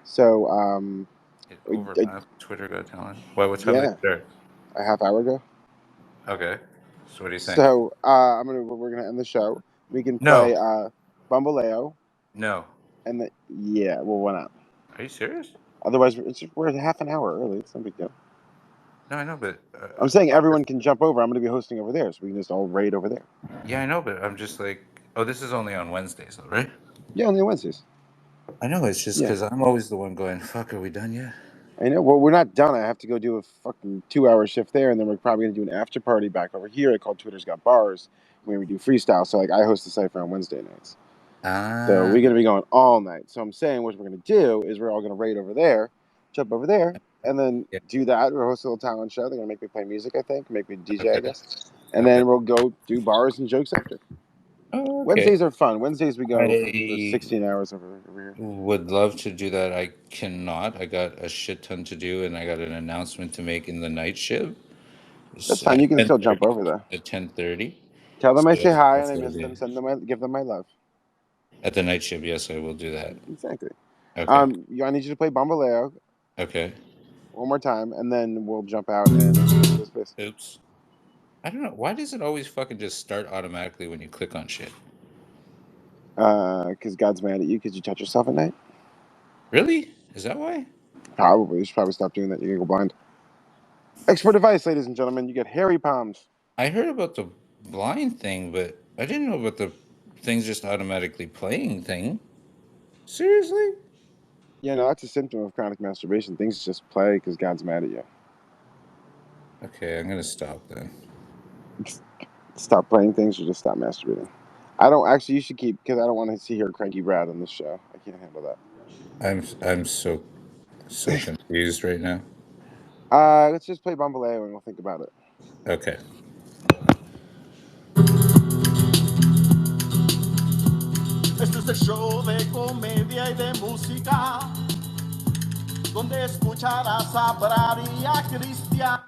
So, it overlaps Twitter Got Talent. What time did it start? A half hour ago. Okay. So what do you think? So we're gonna end the show. We can play Bamboleo. No. And why not? Are you serious? Otherwise, we're half an hour early. It's no big deal. No, I know, but I'm saying everyone can jump over. I'm going to be hosting over there, so we can just all raid over there. Yeah, I know, but I'm just like, this is only on Wednesdays, though, right? Yeah, only on Wednesdays. I know, it's just because I'm always the one going, fuck, are we done yet? I know. Well, we're not done. I have to go do a fucking 2-hour shift there, and then we're probably going to do an after party back over here. I call Twitter's Got Bars, where we do freestyle. So, I host the cypher on Wednesday nights. So we're going to be going all night. So I'm saying what we're going to do is we're all going to raid over there, jump over there, and then do that. We'll host a little talent show. They're going to make me play music, I think. Make me DJ, I guess. And then we'll go do bars and jokes after. Oh, okay. Wednesdays are fun. Wednesdays we go for 16 hours over here. Would love to do that. I cannot. I got a shit ton to do, and I got an announcement to make in the night shift. That's fine. You can still jump over there. At 10:30. Tell them I say hi and I miss them. Give them my love. At the night shift, yes, I will do that. Exactly. Okay. I need you to play Bamboleo. Okay. One more time, and then we'll jump out and do this place. Oops. I don't know. Why does it always fucking just start automatically when you click on shit? Because God's mad at you because you touch yourself at night. Really? Is that why? Probably. You should probably stop doing that. You're going to go blind. Expert advice, ladies and gentlemen. You get hairy palms. I heard about the blind thing, but I didn't know about the things just automatically playing thing. Seriously? Yeah, no, that's a symptom of chronic masturbation. Things just play because God's mad at you. Okay, I'm going to stop then. Stop playing things or just stop masturbating? I don't actually. You should keep, because I don't want to see your cranky Brad on this show. I can't handle that. I'm so confused right now. Let's just play Bamboleo and we'll think about it. Okay. Este es el show de comedia y de música, donde escucharás a Brad y a Cristian.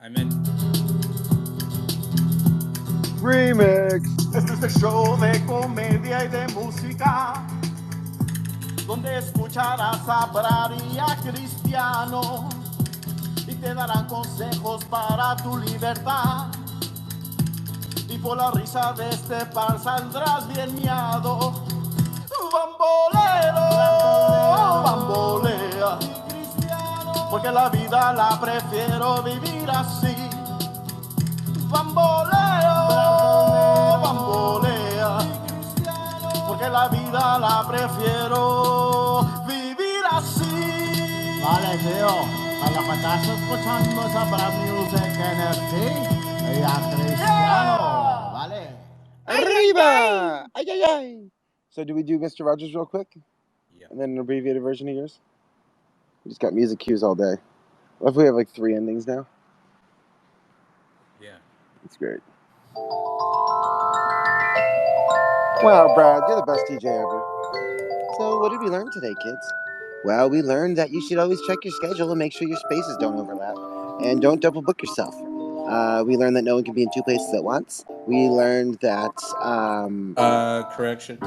I'm in. Remix. Este es el show de comedia y de música, donde escucharás a Brad y a Cristiano, y te darán consejos para tu libertad. Y por la risa de este par saldrás bien miado. Bambolero, bambolea, porque la vida la prefiero vivir así. Bamboleo, bambolea, porque la vida la prefiero vivir así. Vale, tío, a lo que estás escuchando es a Brad Music NFT. Y a Cristiano, vale. Arriba! Ay, ay, ay. So do we do Mr. Rogers real quick? Yeah. And then an abbreviated version of yours? We just got music cues all day. What if we have like 3 endings now? Yeah. That's great. Wow, Brad, you're the best DJ ever. So what did we learn today, kids? Well, we learned that you should always check your schedule and make sure your spaces don't overlap. And don't double book yourself. We learned that no one can be in 2 places at once. We learned that... Correction.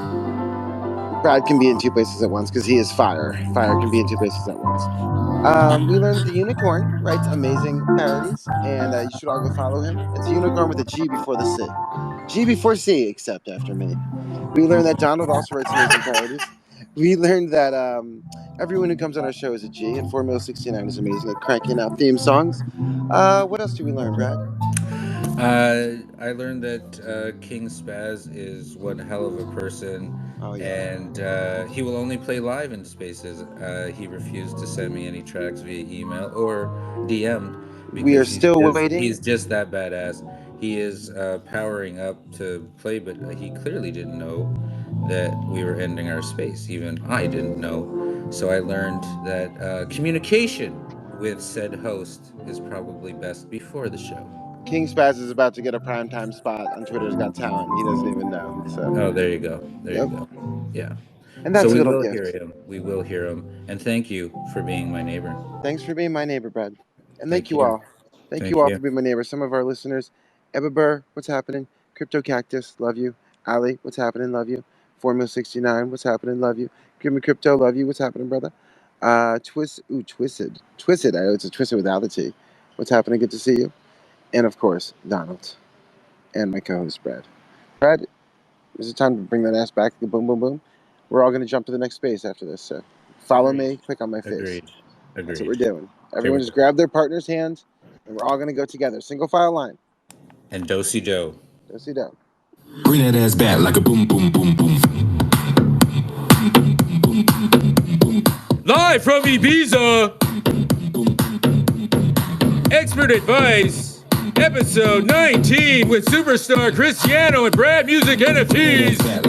Brad can be in two places at once because he is fire. Fire can be in two places at once. We learned that the unicorn writes amazing parodies, and you should all go follow him. It's a unicorn with a G before the C. G before C, except after me. We learned that Donald also writes amazing parodies. We learned that everyone who comes on our show is a G, and Formula 69 is amazing at cranking out theme songs. What else did we learn, Brad? I learned that King Spaz is one hell of a person. Oh, yeah. And he will only play live in spaces. He refused to send me any tracks via email or DM because We are still waiting. He's just that badass. He is powering up to play, but he clearly didn't know that we were ending our space. Even I didn't know. So I learned that communication with said host is probably best before the show. King Spaz is about to get a primetime spot on Twitter's Got Talent. He doesn't even know. So. Oh, there you go. There Yep. you go. Yeah. And that's So a we little will gift. hear him. We will hear him. And thank you for being my neighbor. Thanks for being my neighbor, Brad. And Thank thank you you. all. Thank you all for being my neighbor. Some of our listeners, Ebba Burr, what's happening? Crypto Cactus, love you. Ali, what's happening? Love you. Formula 69, what's happening? Love you. Give me Crypto, love you. What's happening, brother? Twisted. Twisted. I know it's a Twisted without the T. What's happening? Good to see you. And of course, Donald. And my co-host, Brad. Brad, is it time to bring that ass back? Boom, boom, boom. We're all going to jump to the next space after this. So follow me, click on my face. Agreed. That's what we're doing. Everyone just grab their partner's hand, and we're all going to go together. Single file line. And do-si-do. Do-si-do. Bring that ass back like a boom, boom, boom, boom. Live from Ibiza, Expert Advice, episode 19 with superstar Christiano and Brad Music NFTs.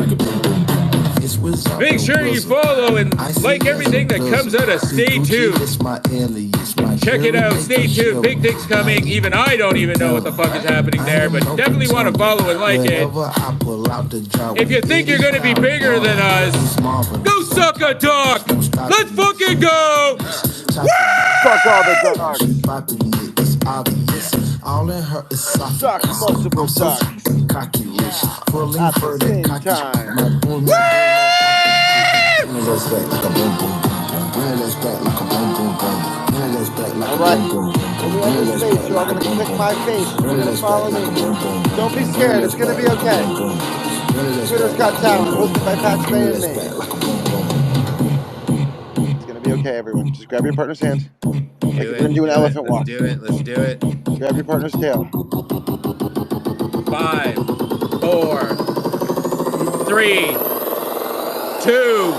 Make sure you follow and like everything that comes out of Stay Tuned. Check it out, Stay Tuned. Big things coming. Even I don't even know what the fuck is happening there, but definitely want to follow and like it. If you think you're going to be bigger than us, go suck a duck. Let's fucking go. Fuck all the dogs. All in her is soft. Suck multiple ducks. Cocky rich. Pulling At for the that same cocky. time. My boom, let's back like a boom, boom, boom. Let's back like a boom, boom, boom. Let's back like a boom, boom, boom. When we end the space, you're all going to click my face. You're going to follow me. Don't be scared. It's going to be okay. Twitter's Got Talent, hosted by Pat Spade and me. It's going to be okay, everyone. Just grab your partner's hand. Like we're going to do an elephant walk. Let's do it. Grab your partner's tail. 5, 4, 3, 2,